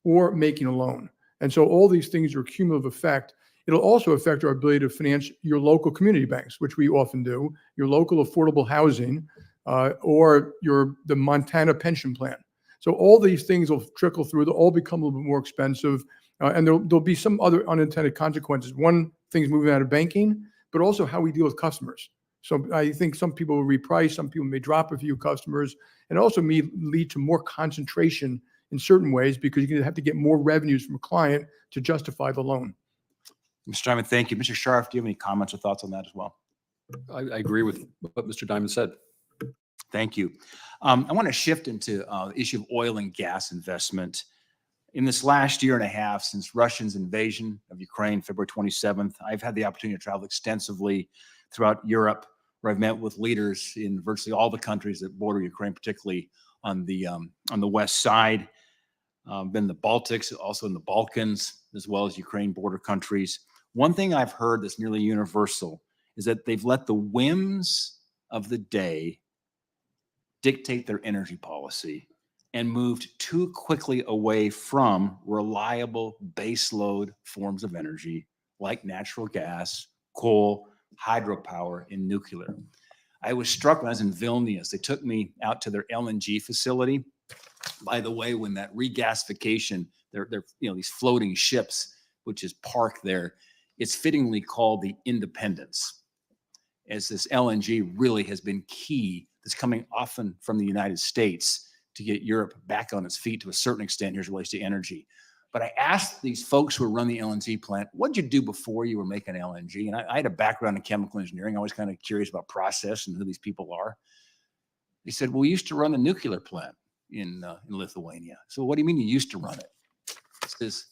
or making a loan. And so all these things are cumulative effect. It'll also affect our ability to finance your local community banks, which we often do, your local affordable housing, or the Montana pension plan. So all these things will trickle through. They'll all become a little bit more expensive. And there'll be some other unintended consequences. One, things moving out of banking, but also how we deal with customers. So I think some people will reprice, some people may drop a few customers, and also may lead to more concentration in certain ways because you're going to have to get more revenues from a client to justify the loan. Mr. Diamond, thank you. Mr. Scharf, do you have any comments or thoughts on that as well? I agree with what Mr. Diamond said. Thank you. I want to shift into the issue of oil and gas investment. In this last year and a half, since Russia's invasion of Ukraine, February 27th, I've had the opportunity to travel extensively throughout Europe, where I've met with leaders in virtually all the countries that border Ukraine, particularly on the west side. Been in the Baltics, also in the Balkans, as well as Ukraine border countries. One thing I've heard that's nearly universal is that they've let the whims of the day dictate their energy policy and moved too quickly away from reliable baseload forms of energy like natural gas, coal, hydropower, and nuclear. I was struck when I was in Vilnius. They took me out to their LNG facility. By the way, when that regasification, they're these floating ships, which is parked there, it's fittingly called the Independence, as this LNG really has been key. That's coming often from the United States to get Europe back on its feet to a certain extent as it relates to energy. But I asked these folks who run the LNG plant, what'd you do before you were making LNG? And I had a background in chemical engineering. I was kind of curious about process and who these people are. They said, well, we used to run the nuclear plant in Lithuania. So what do you mean you used to run it? It says,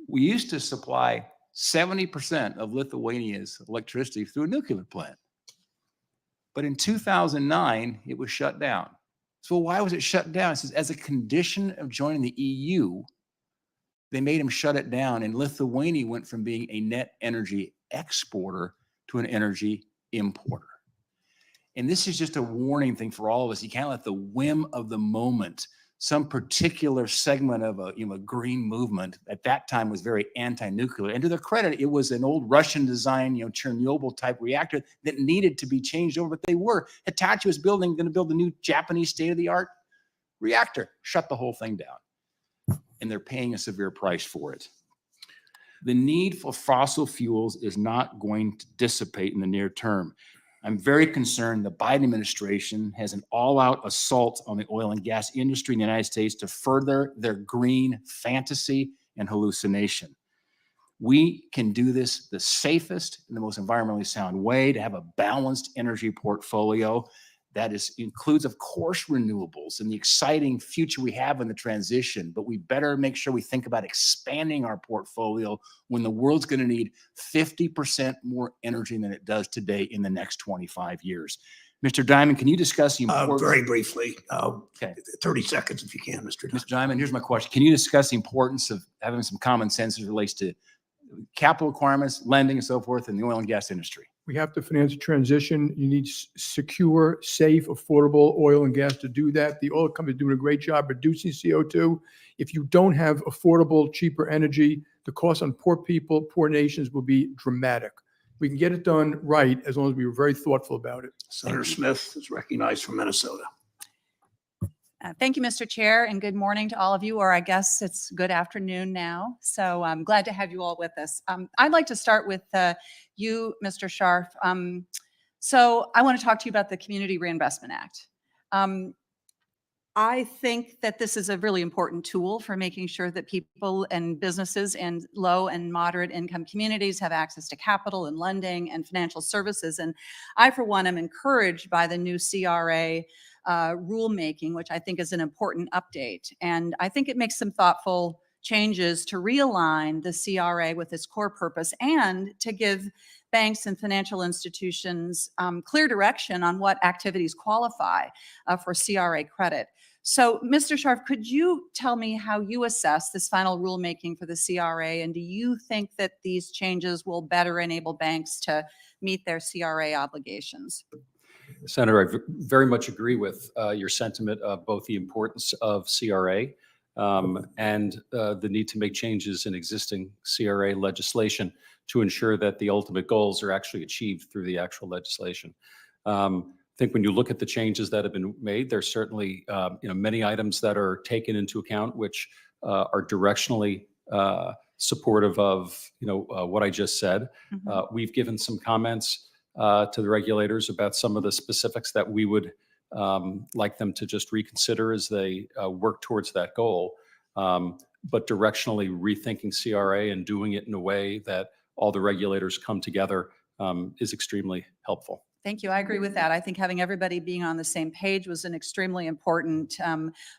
we used to supply 70% of Lithuania's electricity through a nuclear plant. But in 2009, it was shut down. So why was it shut down? It says, as a condition of joining the EU, they made them shut it down. And Lithuania went from being a net energy exporter to an energy importer. And this is just a warning thing for all of us. You can't let the whim of the moment, some particular segment of a green movement at that time was very anti-nuclear. And to their credit, it was an old Russian design, Chernobyl type reactor that needed to be changed over, but they were. Hitachi was going to build a new Japanese state-of-the-art reactor, shut the whole thing down. And they're paying a severe price for it. The need for fossil fuels is not going to dissipate in the near term. I'm very concerned the Biden administration has an all-out assault on the oil and gas industry in the United States to further their green fantasy and hallucination. We can do this the safest and the most environmentally sound way, to have a balanced energy portfolio that includes, of course, renewables and the exciting future we have in the transition. But we better make sure we think about expanding our portfolio when the world's going to need 50% more energy than it does today in the next 25 years. Mr. Diamond, can you discuss the importance? Very briefly, Okay. 30 seconds if you can, Mr. Diamond. Mr. Diamond, here's my question. Can you discuss the importance of having some common sense as it relates to capital requirements, lending, and so forth in the oil and gas industry? We have to finance a transition. You need secure, safe, affordable oil and gas to do that. The oil company is doing a great job reducing CO2. If you don't have affordable, cheaper energy, the cost on poor people, poor nations will be dramatic. We can get it done right as long as we were very thoughtful about it. Senator Smith is recognized from Minnesota. Thank you, Mr. Chair, and good morning to all of you, or I guess it's good afternoon now. So I'm glad to have you all with us. I'd like to start with you, Mr. Scharf. So I want to talk to you about the Community Reinvestment Act. I think that this is a really important tool for making sure that people and businesses in low and moderate income communities have access to capital and lending and financial services. And I, for one, am encouraged by the new CRA rulemaking, which I think is an important update. And I think it makes some thoughtful changes to realign the CRA with its core purpose and to give banks and financial institutions clear direction on what activities qualify for CRA credit. So, Mr. Scharf, could you tell me how you assess this final rulemaking for the CRA, and do you think that these changes will better enable banks to meet their CRA obligations? Senator, I very much agree with your sentiment of both the importance of CRA and the need to make changes in existing CRA legislation to ensure that the ultimate goals are actually achieved through the actual legislation. I think when you look at the changes that have been made, there's certainly many items that are taken into account which are directionally supportive of what I just said. We've given some comments to the regulators about some of the specifics that we would like them to just reconsider as they work towards that goal. But directionally rethinking CRA and doing it in a way that all the regulators come together is extremely helpful. Thank you. I agree with that. I think having everybody being on the same page was an extremely important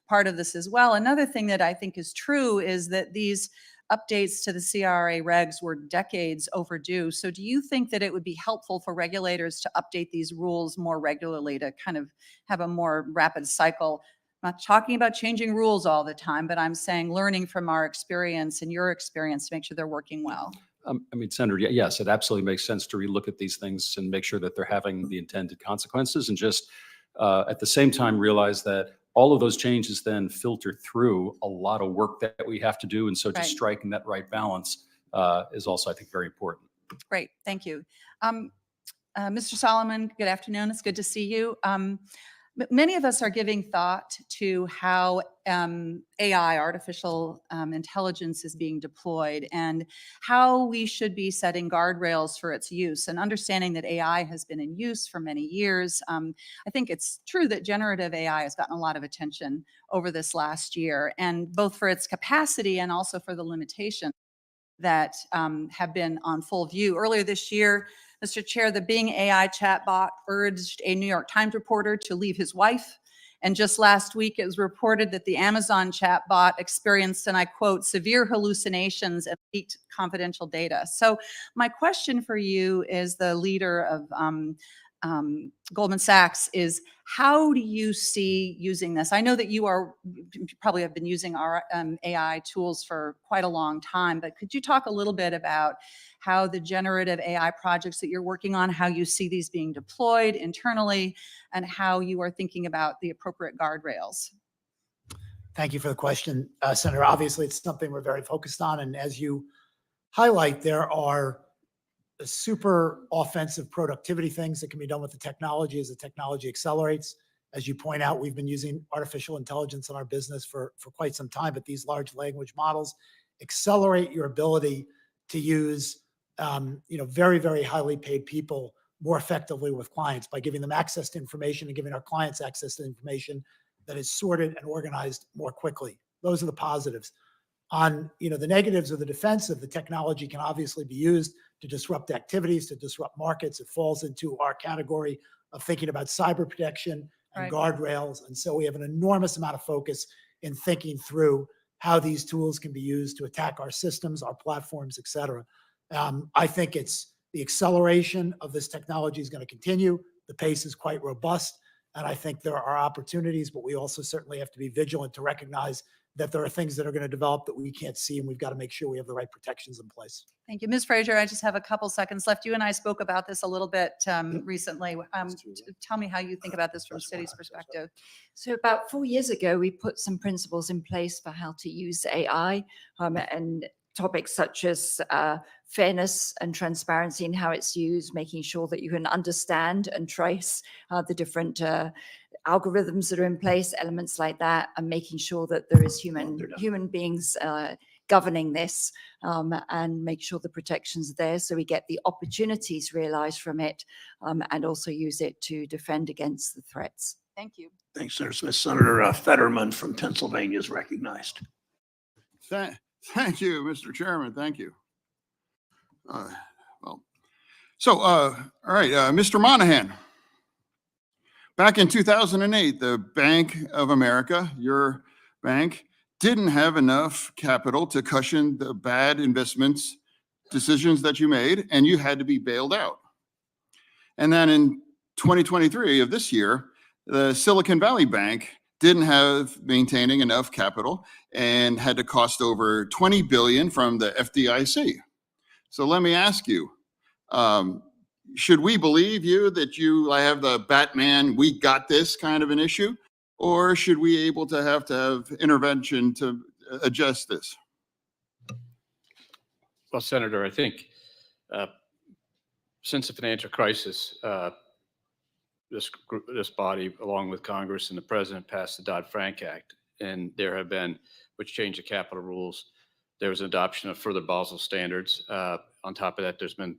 part of this as well. Another thing that I think is true is that these updates to the CRA regs were decades overdue. So do you think that it would be helpful for regulators to update these rules more regularly to kind of have a more rapid cycle? I'm not talking about changing rules all the time, but I'm saying learning from our experience and your experience to make sure they're working well. I mean, Senator, yes, it absolutely makes sense to relook at these things and make sure that they're having the intended consequences, and just at the same time realize that all of those changes then filter through a lot of work that we have to do. And so just striking that right balance is also, I think, very important. Great. Thank you. Mr. Solomon, good afternoon. It's good to see you. Many of us are giving thought to how AI, artificial intelligence, is being deployed and how we should be setting guardrails for its use, and understanding that AI has been in use for many years. I think it's true that generative AI has gotten a lot of attention over this last year, and both for its capacity and also for the limitations that have been on full view. Earlier this year, Mr. Chair, the Bing AI chatbot urged a New York Times reporter to leave his wife. And just last week, it was reported that the Amazon chatbot experienced, and I quote, severe hallucinations and leaked confidential data. So my question for you as the leader of Goldman Sachs is, how do you see using this? I know that you probably have been using our AI tools for quite a long time, but could you talk a little bit about how the generative AI projects that you're working on, how you see these being deployed internally, and how you are thinking about the appropriate guardrails? Thank you for the question, Senator. Obviously, it's something we're very focused on. And as you highlight, there are super offensive productivity things that can be done with the technology as the technology accelerates. As you point out, we've been using artificial intelligence in our business for quite some time, but these large language models accelerate your ability to use very, very highly paid people more effectively with clients by giving them access to information and giving our clients access to information that is sorted and organized more quickly. Those are the positives. On the negatives or the defensive, the technology can obviously be used to disrupt activities, to disrupt markets. It falls into our category of thinking about cyber protection and guardrails. And so we have an enormous amount of focus in thinking through how these tools can be used to attack our systems, our platforms, et cetera. I think it's the acceleration of this technology is going to continue. The pace is quite robust. And I think there are opportunities, but we also certainly have to be vigilant to recognize that there are things that are going to develop that we can't see, and we've got to make sure we have the right protections in place. Thank you. Ms. Fraser, I just have a couple seconds left. You and I spoke about this a little bit recently. Tell me how you think about this from Citi's perspective. So about 4 years ago, we put some principles in place for how to use AI, and topics such as fairness and transparency in how it's used, making sure that you can understand and trace the different algorithms that are in place, elements like that, and making sure that there is human beings governing this, and make sure the protections are there so we get the opportunities realized from it, and also use it to defend against the threats. Thank you. Thanks, Senator Smith. Senator Fetterman from Pennsylvania is recognized. Thank you, Mr. Chairman. Thank you. All right, Mr. Moynihan. Back in 2008, the Bank of America, your bank, didn't have enough capital to cushion the bad investments decisions that you made, and you had to be bailed out. And then in 2023 of this year, the Silicon Valley Bank didn't have maintaining enough capital and had to cost over $20 billion from the FDIC. So let me ask you, should we believe you that you have the Batman, we got this kind of an issue? or should we able to have intervention to adjust this? Well, Senator, I think since the financial crisis, this body, along with Congress and the president, passed the Dodd-Frank Act, and there have been, which changed the capital rules. There was an adoption of further Basel standards. On top of that, there's been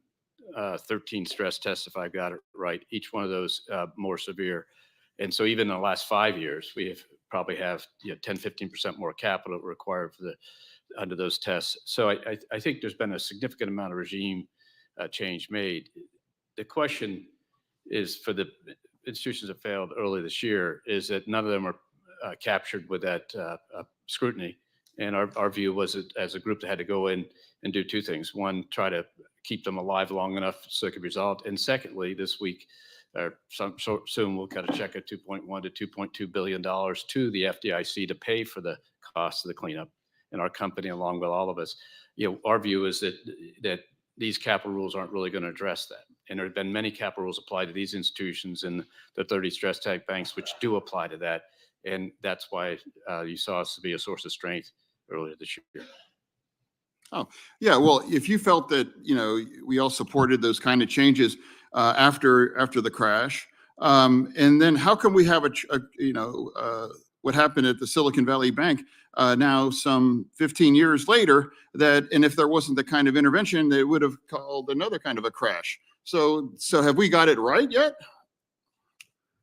13 stress tests, if I got it right, each one of those more severe. And so even in the last 5 years, we probably have 10, 15% more capital required for under those tests. So I think there's been a significant amount of regime change made. The question is, for the institutions that failed early this year, is that none of them are captured with that scrutiny. And our view was that as a group that had to go in and do two things. One, try to keep them alive long enough so it could be resolved. And secondly, this week, soon we'll cut a check of $2.1 to $2.2 billion to the FDIC to pay for the cost of the cleanup. And our company, along with all of us, our view is that these capital rules aren't really going to address that. And there have been many capital rules applied to these institutions and the 30 stress test banks, which do apply to that. And that's why you saw us to be a source of strength earlier this year. Oh, yeah. Well, if you felt that, we all supported those kind of changes after the crash, and then how come we have what happened at the Silicon Valley Bank now some 15 years later, and if there wasn't the kind of intervention, they would have called another kind of a crash. So have we got it right yet?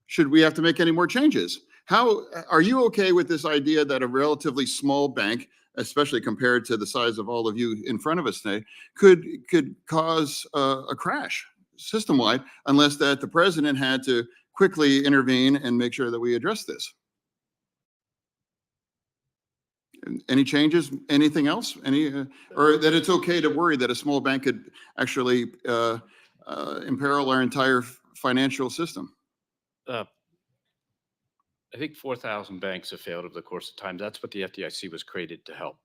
Should we have to make any more changes? How are you okay with this idea that a relatively small bank, especially compared to the size of all of you in front of us today, could cause a crash system-wide, unless that the president had to quickly intervene and make sure that we address this? Any changes? Anything else? Or that it's okay to worry that a small bank could actually imperil our entire financial system? I think 4,000 banks have failed over the course of time. That's what the FDIC was created to help.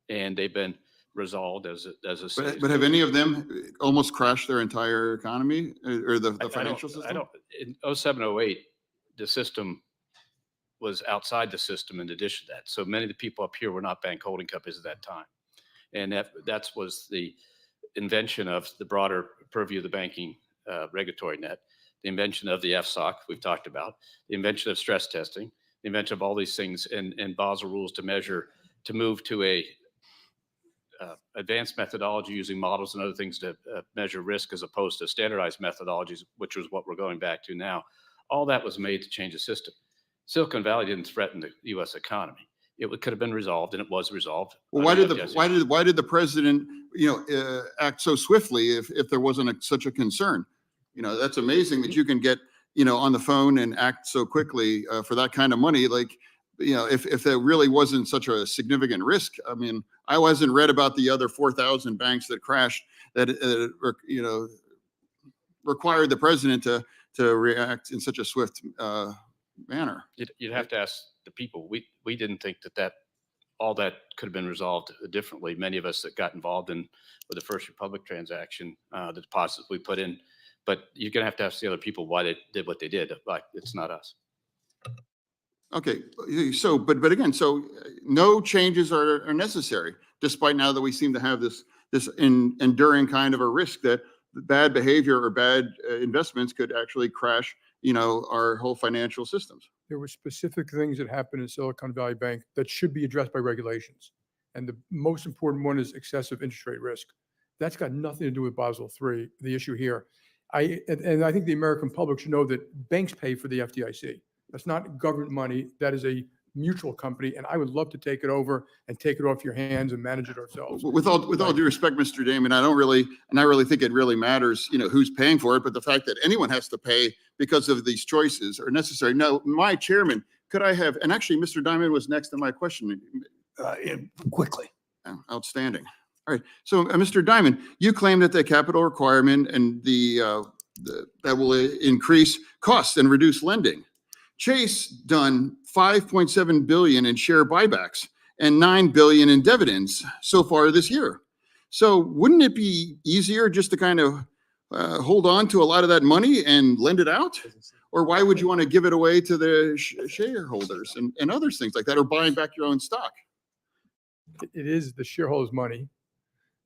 And they've been resolved as a But have any of them almost crashed their entire economy or the financial system? In 07, 08, the system was outside the system in addition to that. So many of the people up here were not bank holding companies at that time. And that was the invention of the broader purview of the banking regulatory net, the invention of the FSOC we've talked about, the invention of stress testing, the invention of all these things and Basel rules to move to a advanced methodology using models and other things to measure risk as opposed to standardized methodologies, which is what we're going back to now. All that was made to change the system. Silicon Valley didn't threaten the U.S. economy. It could have been resolved, and it was resolved. Well, why did the president, act so swiftly if there wasn't such a concern? That's amazing that you can get, on the phone and act so quickly for that kind of money. Like, if there really wasn't such a significant risk. I mean, I wasn't read about the other 4,000 banks that crashed that, required the president to react in such a swift manner. You'd have to ask the people. We didn't think that all that could have been resolved differently. Many of us that got involved with the First Republic transaction, the deposits we put in, but you're going to have to ask the other people why they did what they did. Like, it's not us. Okay, so but again, so no changes are necessary, despite now that we seem to have this enduring kind of a risk that bad behavior or bad investments could actually crash, our whole financial systems. There were specific things that happened in Silicon Valley Bank that should be addressed by regulations. And the most important one is excessive interest rate risk. That's got nothing to do with Basel III, the issue here. And I think the American public should know that banks pay for the FDIC. That's not government money. That is a mutual company. And I would love to take it over and take it off your hands and manage it ourselves. With all due respect, Mr. Damon, I really think it really matters, who's paying for it. But the fact that anyone has to pay because of these choices are necessary. Now, my chairman, could I have, and actually Mr. Dimon was next in my question. Quickly. Outstanding. All right. So, Mr. Dimon, you claim that the capital requirement and that will increase costs and reduce lending. Chase done $5.7 billion in share buybacks and $9 billion in dividends so far this year. So wouldn't it be easier just to kind of hold on to a lot of that money and lend it out? Or why would you want to give it away to the shareholders and other things like that, or buying back your own stock? It is the shareholders' money.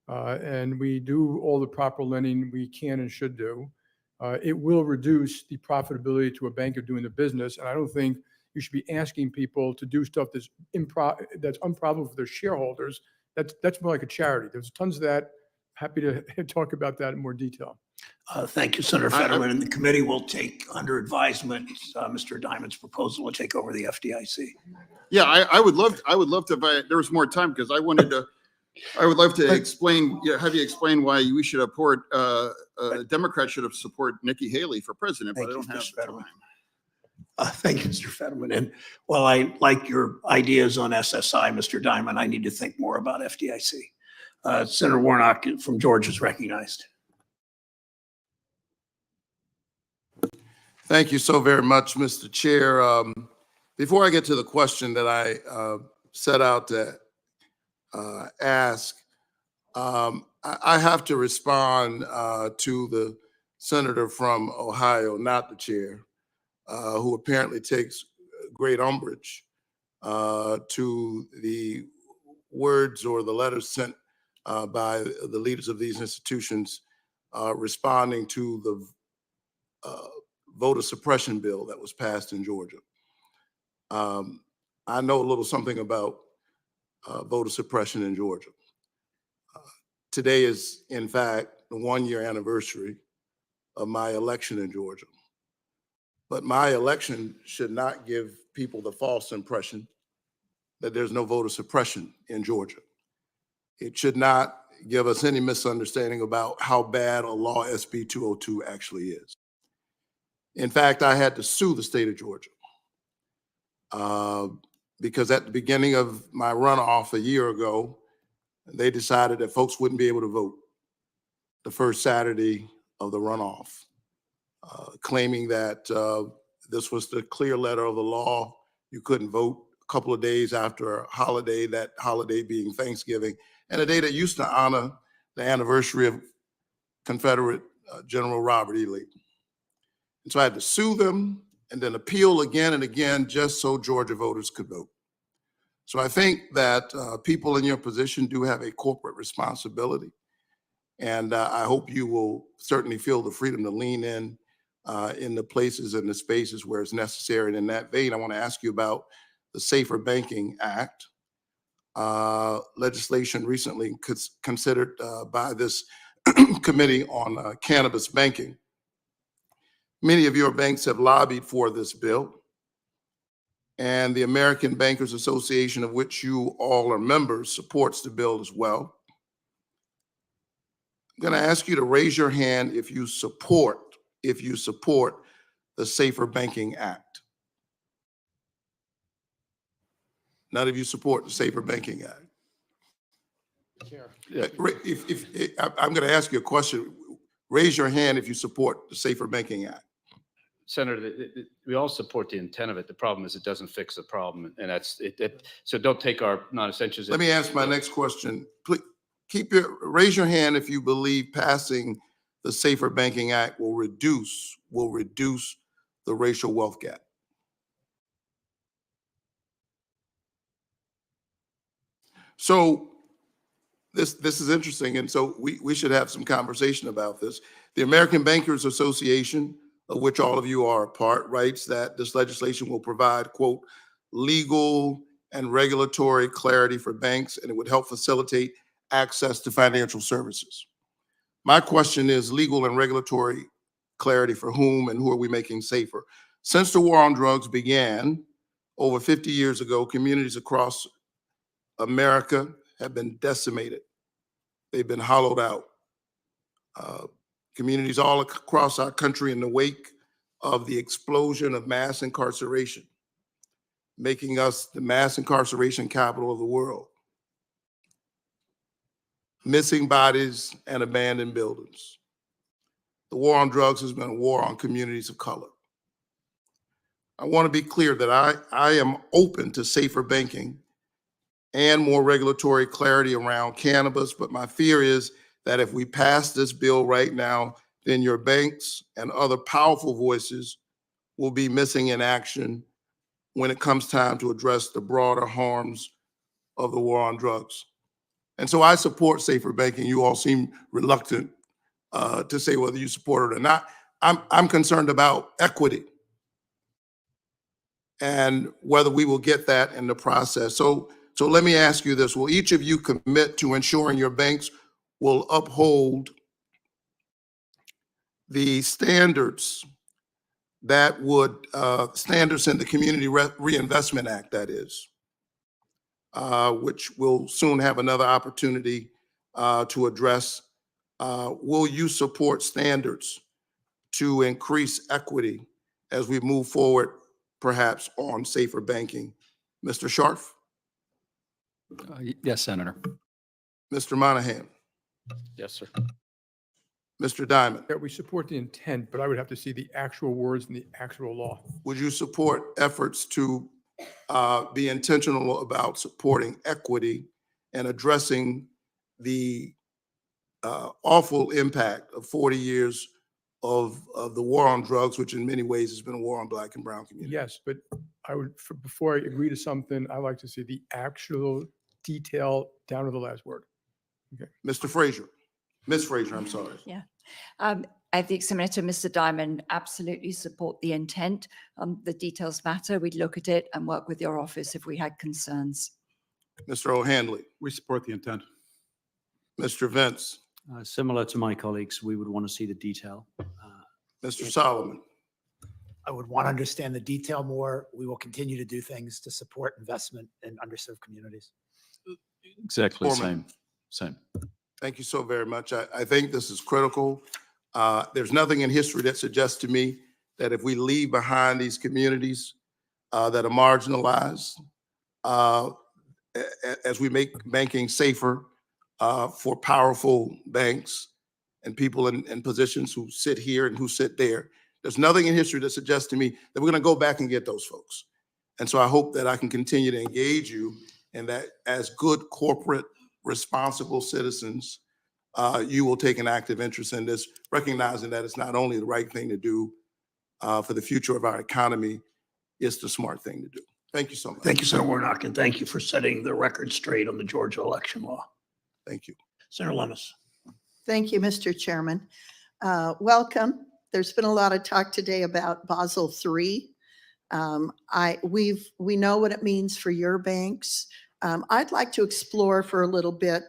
And we do all the proper lending we can and should do. It will reduce the profitability to a bank of doing the business. And I don't think you should be asking people to do stuff that's unprofitable for their shareholders. That's more like a charity. There's tons of that. Happy to talk about that in more detail. Thank you, Senator Fetterman. And the committee will take under advisement Mr. Dimon's proposal to take over the FDIC. Yeah, I would love to, if there was more time, because I would love to explain, have you explain why we should support, Democrats should have support Nikki Haley for president, but I don't have the time. Thank you, Mr. Fetterman. And while I like your ideas on SSI, Mr. Dimon, I need to think more about FDIC. Senator Warnock from Georgia is recognized. Thank you so very much, Mr. Chair. Before I get to the question that I set out to ask, I have to respond to the senator from Ohio, not the chair, who apparently takes great umbrage to the words or the letters sent by the leaders of these institutions responding to the voter suppression bill that was passed in Georgia. I know a little something about voter suppression in Georgia. Today is, in fact, the 1-year anniversary of my election in Georgia. But my election should not give people the false impression that there's no voter suppression in Georgia. It should not give us any misunderstanding about how bad a law SB 202 actually is. In fact, I had to sue the state of Georgia because at the beginning of my runoff a year ago, they decided that folks wouldn't be able to vote the first Saturday of the runoff, claiming that this was the clear letter of the law. You couldn't vote a couple of days after a holiday, that holiday being Thanksgiving, and a day that used to honor the anniversary of Confederate General Robert E. Lee. And so I had to sue them and then appeal again and again just so Georgia voters could vote. So I think that people in your position do have a corporate responsibility. And I hope you will certainly feel the freedom to lean in the places and the spaces where it's necessary. And in that vein, I want to ask you about the Safer Banking Act, legislation recently considered by this committee on cannabis banking. Many of your banks have lobbied for this bill, and the American Bankers Association, of which you all are members, supports the bill as well. I'm going to ask you to raise your hand if you support the Safer Banking Act. None of you support the Safer Banking Act. I'm going to ask you a question. Raise your hand if you support the Safer Banking Act. Senator, we all support the intent of it. The problem is it doesn't fix the problem, and that's it. So don't take our non-essentials. Let me ask my next question. Please raise your hand if you believe passing the Safer Banking Act will reduce the racial wealth gap. So this is interesting, and so we should have some conversation about this. The American Bankers Association, of which all of you are a part, writes that this legislation will provide, quote, legal and regulatory clarity for banks, and it would help facilitate access to financial services. My question is legal and regulatory clarity for whom, and who are we making safer? Since the war on drugs began over 50 years ago, communities across America have been decimated. They've been hollowed out. Communities all across our country in the wake of the explosion of mass incarceration, making us the mass incarceration capital of the world. Missing bodies and abandoned buildings. The war on drugs has been a war on communities of color. I want to be clear that I am open to safer banking and more regulatory clarity around cannabis, but my fear is that if we pass this bill right now, then your banks and other powerful voices will be missing in action when it comes time to address the broader harms of the war on drugs. And so I support safer banking. You all seem reluctant to say whether you support it or not. I'm concerned about equity and whether we will get that in the process. So let me ask you this. Will each of you commit to ensuring your banks will uphold the standards that would, standards in the Community Reinvestment Act, that is, which we'll soon have another opportunity to address? Will you support standards to increase equity as we move forward, perhaps on safer banking? Mr. Scharf? Yes, Senator. Mr. Moynihan? Yes, sir. Mr. Dimon? Yeah, we support the intent, but I would have to see the actual words in the actual law. Would you support efforts to be intentional about supporting equity and addressing the awful impact of 40 years of the war on drugs, which in many ways has been a war on Black and brown communities? Yes, but I would, before I agree to something, I like to see the actual detail down to the last word. Okay. Mr. Frazier, Ms. Frazier, I'm sorry. Yeah. I think Senator Mr. Dimon absolutely support the intent. The details matter. We'd look at it and work with your office if we had concerns. Mr. O'Hanley? We support the intent. Mr. Vince? Similar to my colleagues, we would want to see the detail. Mr. Solomon? I would want to understand the detail more. We will continue to do things to support investment in underserved communities. Exactly the Foreman. same. Thank you so very much. I think this is critical. There's nothing in history that suggests to me that if we leave behind these communities that are marginalized, as we make banking safer for powerful banks and people in positions who sit here and who sit there, there's nothing in history that suggests to me that we're going to go back and get those folks. And so I hope that I can continue to engage you and that as good corporate responsible citizens, you will take an active interest in this, recognizing that it's not only the right thing to do for the future of our economy, it's the smart thing to do. Thank you so much. Thank you, Senator Warnock, and thank you for setting the record straight on the Georgia election law. Thank you. Senator Lemus. Thank you, Mr. Chairman. Welcome. There's been a lot of talk today about Basel III. We know what it means for your banks. I'd like to explore for a little bit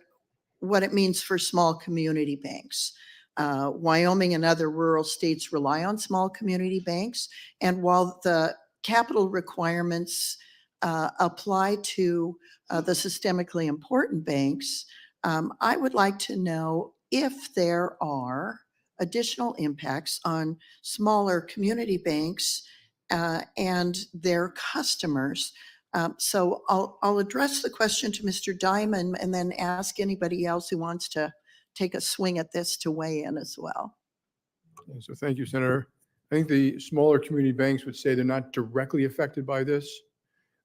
what it means for small community banks. Wyoming and other rural states rely on small community banks. And while the capital requirements apply to the systemically important banks, I would like to know if there are additional impacts on smaller community banks and their customers. So I'll address the question to Mr. Dimon and then ask anybody else who wants to take a swing at this to weigh in as well. Yeah, so thank you, Senator. I think the smaller community banks would say they're not directly affected by this,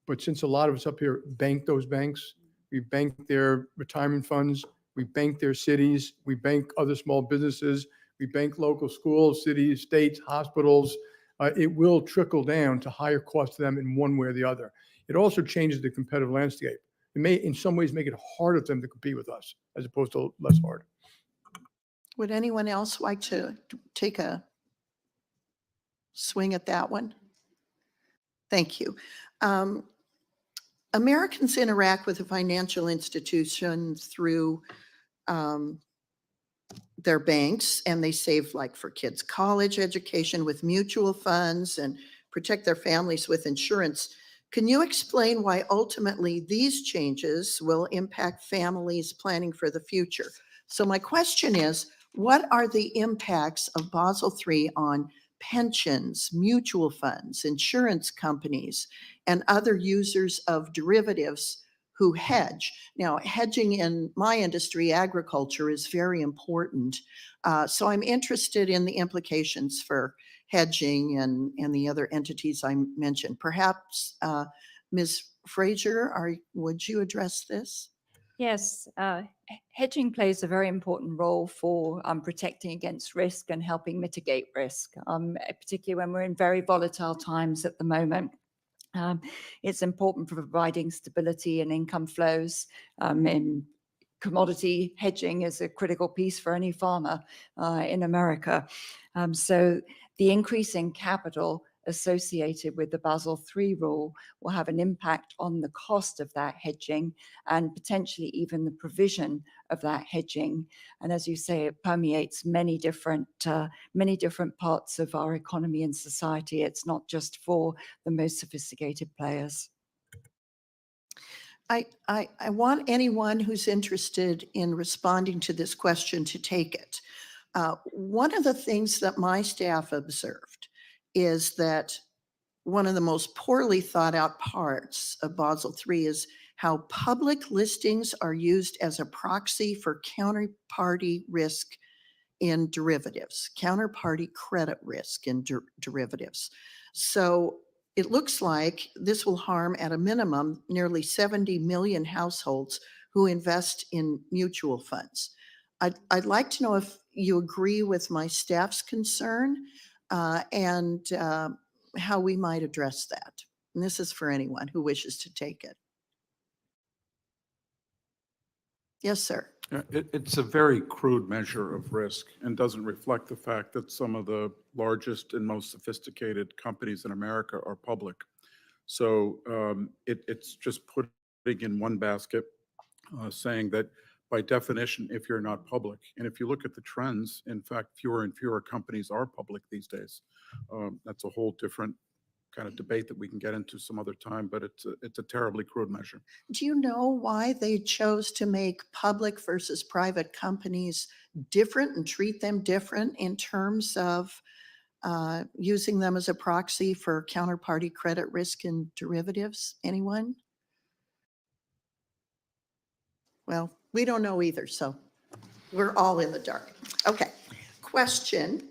but since a lot of us up here bank those banks, we bank their retirement funds, we bank their cities, we bank other small businesses, we bank local schools, cities, states, hospitals. It will trickle down to higher costs to them in one way or the other. It also changes the competitive landscape. It may, in some ways, make it harder for them to compete with us as opposed to less hard. Would anyone else like to take a swing at that one? Thank you. Americans interact with a financial institution through their banks, and they save like for kids' college education with mutual funds and protect their families with insurance. Can you explain why ultimately these changes will impact families planning for the future? So my question is, what are the impacts of Basel III on pensions, mutual funds, insurance companies, and other users of derivatives who hedge? Now, hedging in my industry, agriculture, is very important. So I'm interested in the implications for hedging and the other entities I mentioned. Perhaps Ms. Frazier, would you address this? Yes, hedging plays a very important role for protecting against risk and helping mitigate risk, particularly when we're in very volatile times at the moment. It's important for providing stability and income flows. In commodity hedging is a critical piece for any farmer in America. So the increase in capital associated with the Basel III rule will have an impact on the cost of that hedging and potentially even the provision of that hedging. And as you say, it permeates many different parts of our economy and society. It's not just for the most sophisticated players. I want anyone who's interested in responding to this question to take it. One of the things that my staff observed is that one of the most poorly thought out parts of Basel III is how public listings are used as a proxy for counterparty risk in derivatives, counterparty credit risk in derivatives. So it looks like this will harm at a minimum nearly 70 million households who invest in mutual funds. I'd like to know if you agree with my staff's concern and how we might address that. And this is for anyone who wishes to take it. Yes, sir. It's a very crude measure of risk and doesn't reflect the fact that some of the largest and most sophisticated companies in America are public. So it's just putting in one basket, saying that by definition, if you're not public, and if you look at the trends, in fact, fewer and fewer companies are public these days. That's a whole different kind of debate that we can get into some other time, but it's a terribly crude measure. Do you know why they chose to make public versus private companies different and treat them different in terms of using them as a proxy for counterparty credit risk in derivatives? Anyone? Well, we don't know either, so we're all in the dark. Okay, question.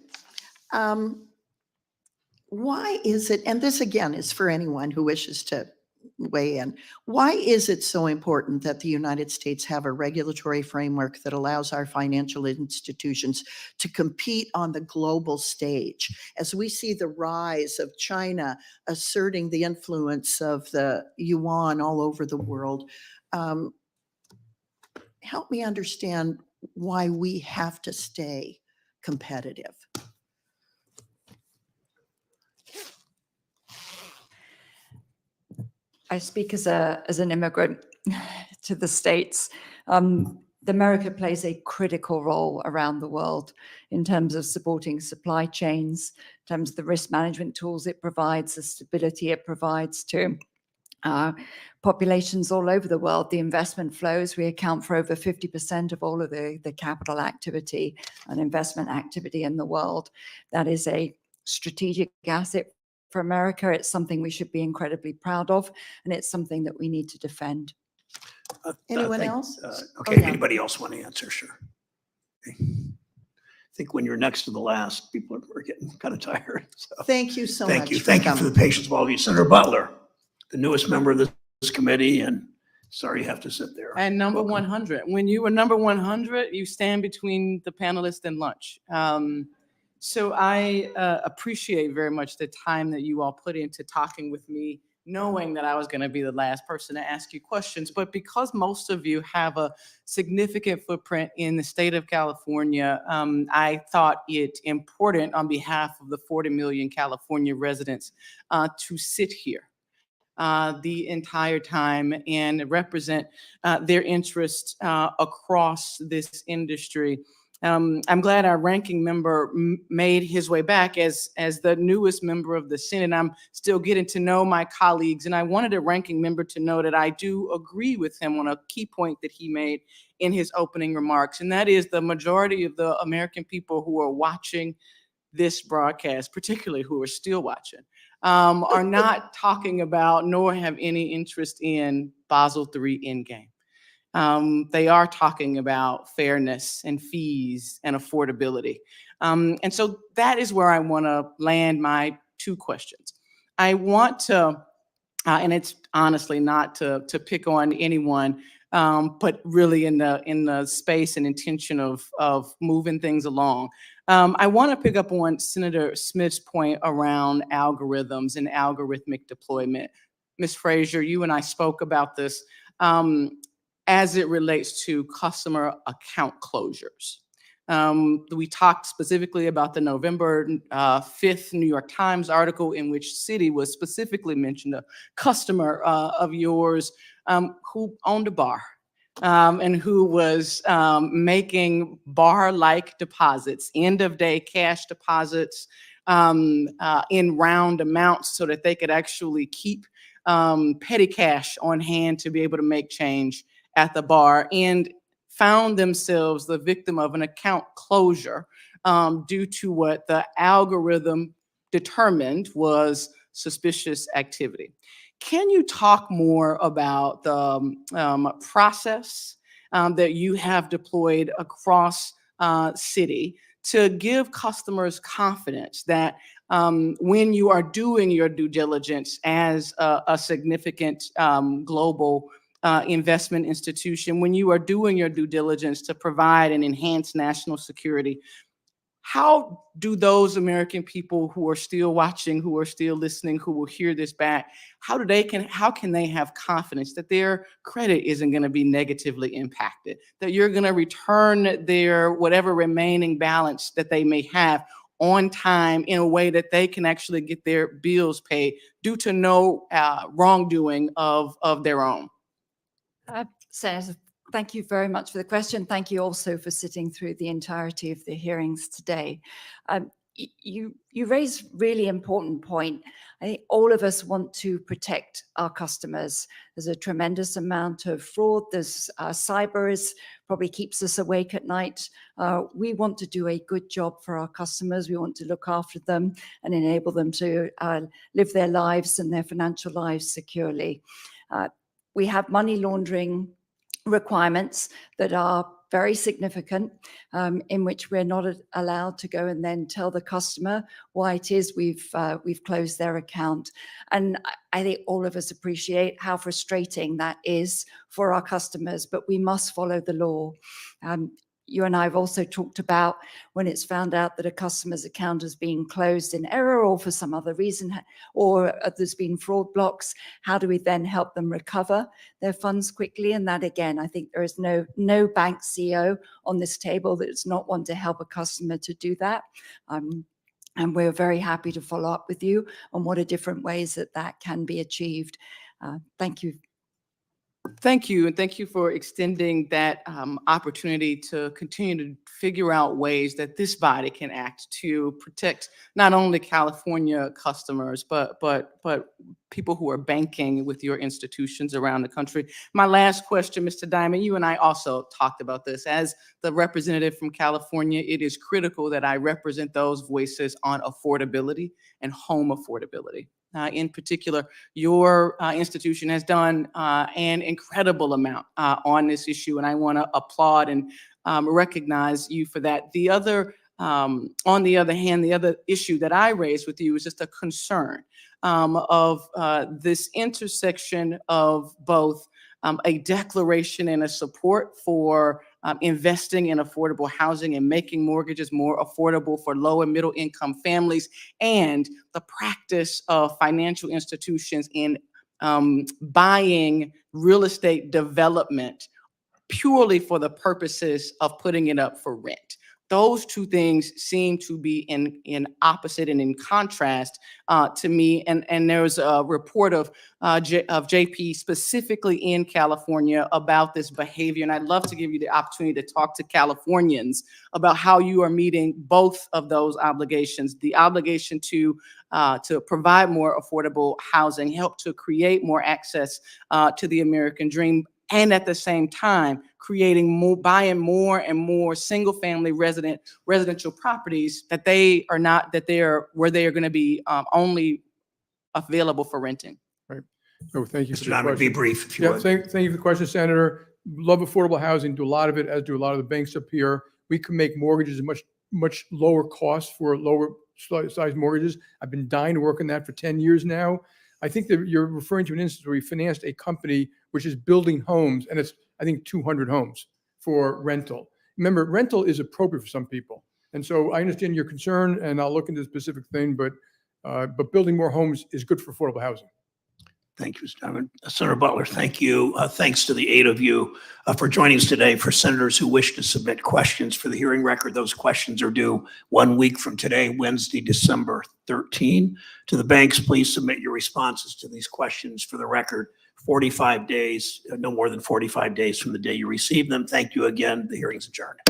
Why is it, and this again is for anyone who wishes to weigh in, why is it so important that the United States have a regulatory framework that allows our financial institutions to compete on the global stage? As we see the rise of China asserting the influence of the yuan all over the world, help me understand why we have to stay competitive. I speak as an immigrant to the States. America plays a critical role around the world in terms of supporting supply chains, in terms of the risk management tools it provides, the stability it provides to populations all over the world. The investment flows, we account for over 50% of all of the capital activity and investment activity in the world. That is a strategic asset for America. It's something we should be incredibly proud of, and it's something that we need to defend. Anyone else? Okay, yeah. anybody else want to answer? Sure. Okay. I think when you're next to the last, people are getting kind of tired. So. Thank you so much. Thank you. Thank you for the patience of all of you. Senator Butler, the newest member of this committee, and sorry you have to sit there. And number Welcome. 100. When you were number 100, you stand between the panelists and lunch. So I appreciate very much the time that you all put into talking with me, knowing that I was going to be the last person to ask you questions. But because most of you have a significant footprint in the state of California, I thought it important on behalf of the 40 million California residents to sit here the entire time and represent their interests across this industry. I'm glad our ranking member made his way back as the newest member of the Senate. I'm still getting to know my colleagues, and I wanted a ranking member to know that I do agree with him on a key point that he made in his opening remarks, and that is the majority of the American people who are watching this broadcast, particularly who are still watching, are not talking about nor have any interest in Basel III Endgame. They are talking about fairness and fees and affordability. And so that is where I want to land my two questions. I want to, and it's honestly not to pick on anyone, but really in the space and intention of moving things along. I want to pick up on Senator Smith's point around algorithms and algorithmic deployment. Ms. Frazier, you and I spoke about this as it relates to customer account closures. We talked specifically about the November 5th New York Times article in which Citi was specifically mentioned, a customer of yours who owned a bar and who was making bar-like deposits, end-of-day cash deposits in round amounts so that they could actually keep petty cash on hand to be able to make change at the bar, and found themselves the victim of an account closure due to what the algorithm determined was suspicious activity. Can you talk more about the process that you have deployed across Citi to give customers confidence that when you are doing your due diligence as a significant global investment institution, when you are doing your due diligence to provide and enhance national security, how do those American people who are still watching, who are still listening, who will hear this back, how can they have confidence that their credit isn't going to be negatively impacted, that you're going to return their whatever remaining balance that they may have on time in a way that they can actually get their bills paid due to no wrongdoing of their own? Senator, thank you very much for the question. Thank you also for sitting through the entirety of the hearings today. You raise really important point. I think all of us want to protect our customers. There's a tremendous amount of fraud. There's cyber probably keeps us awake at night. We want to do a good job for our customers. We want to look after them and enable them to live their lives and their financial lives securely. We have money laundering requirements that are very significant, in which we're not allowed to go and then tell the customer why it is we've closed their account. And I think all of us appreciate how frustrating that is for our customers, but we must follow the law. You and I have also talked about when it's found out that a customer's account has been closed in error or for some other reason, or there's been fraud blocks, how do we then help them recover their funds quickly? And that, again, I think there is no bank CEO on this table that does not want to help a customer to do that. And we're very happy to follow up with you on what are different ways that can be achieved. Thank you. Thank you, and thank you for extending that opportunity to continue to figure out ways that this body can act to protect not only California customers, but people who are banking with your institutions around the country. My last question, Mr. Dimon, you and I also talked about this. As the representative from California, it is critical that I represent those voices on affordability and home affordability. In particular, your institution has done an incredible amount on this issue, and I want to applaud and recognize you for that. On the other hand, the other issue that I raised with you is just a concern of this intersection of both a declaration and a support for investing in affordable housing and making mortgages more affordable for low and middle income families, and the practice of financial institutions in buying real estate development purely for the purposes of putting it up for rent. Those two things seem to be in opposite and in contrast to me. And there's a report of JP specifically in California about this behavior. And I'd love to give you the opportunity to talk to Californians about how you are meeting both of those obligations, the obligation to provide more affordable housing, help to create more access to the American dream, and at the same time, buying more and more single-family residential properties that where they are going to be only available for renting. Right. So thank you. Mr. Dimon, be brief if you would. Thank you for the question, Senator. Love affordable housing. Do a lot of it, as do a lot of the banks up here. We can make mortgages much lower cost for lower size mortgages. I've been dying to work on that for 10 years now. I think that you're referring to an instance where we financed a company which is building homes, and it's, I think, 200 homes for rental. Remember, rental is appropriate for some people. And so I understand your concern, and I'll look into the specific thing, but building more homes is good for affordable housing. Thank you, Mr. Diamond. Senator Butler, thank you. Thanks to the 8 of you for joining us today. For senators who wish to submit questions for the hearing record, those questions are due 1 week from today, Wednesday, December 13. To the banks, please submit your responses to these questions for the record 45 days, no more than 45 days from the day you receive them. Thank you again. The hearing's adjourned.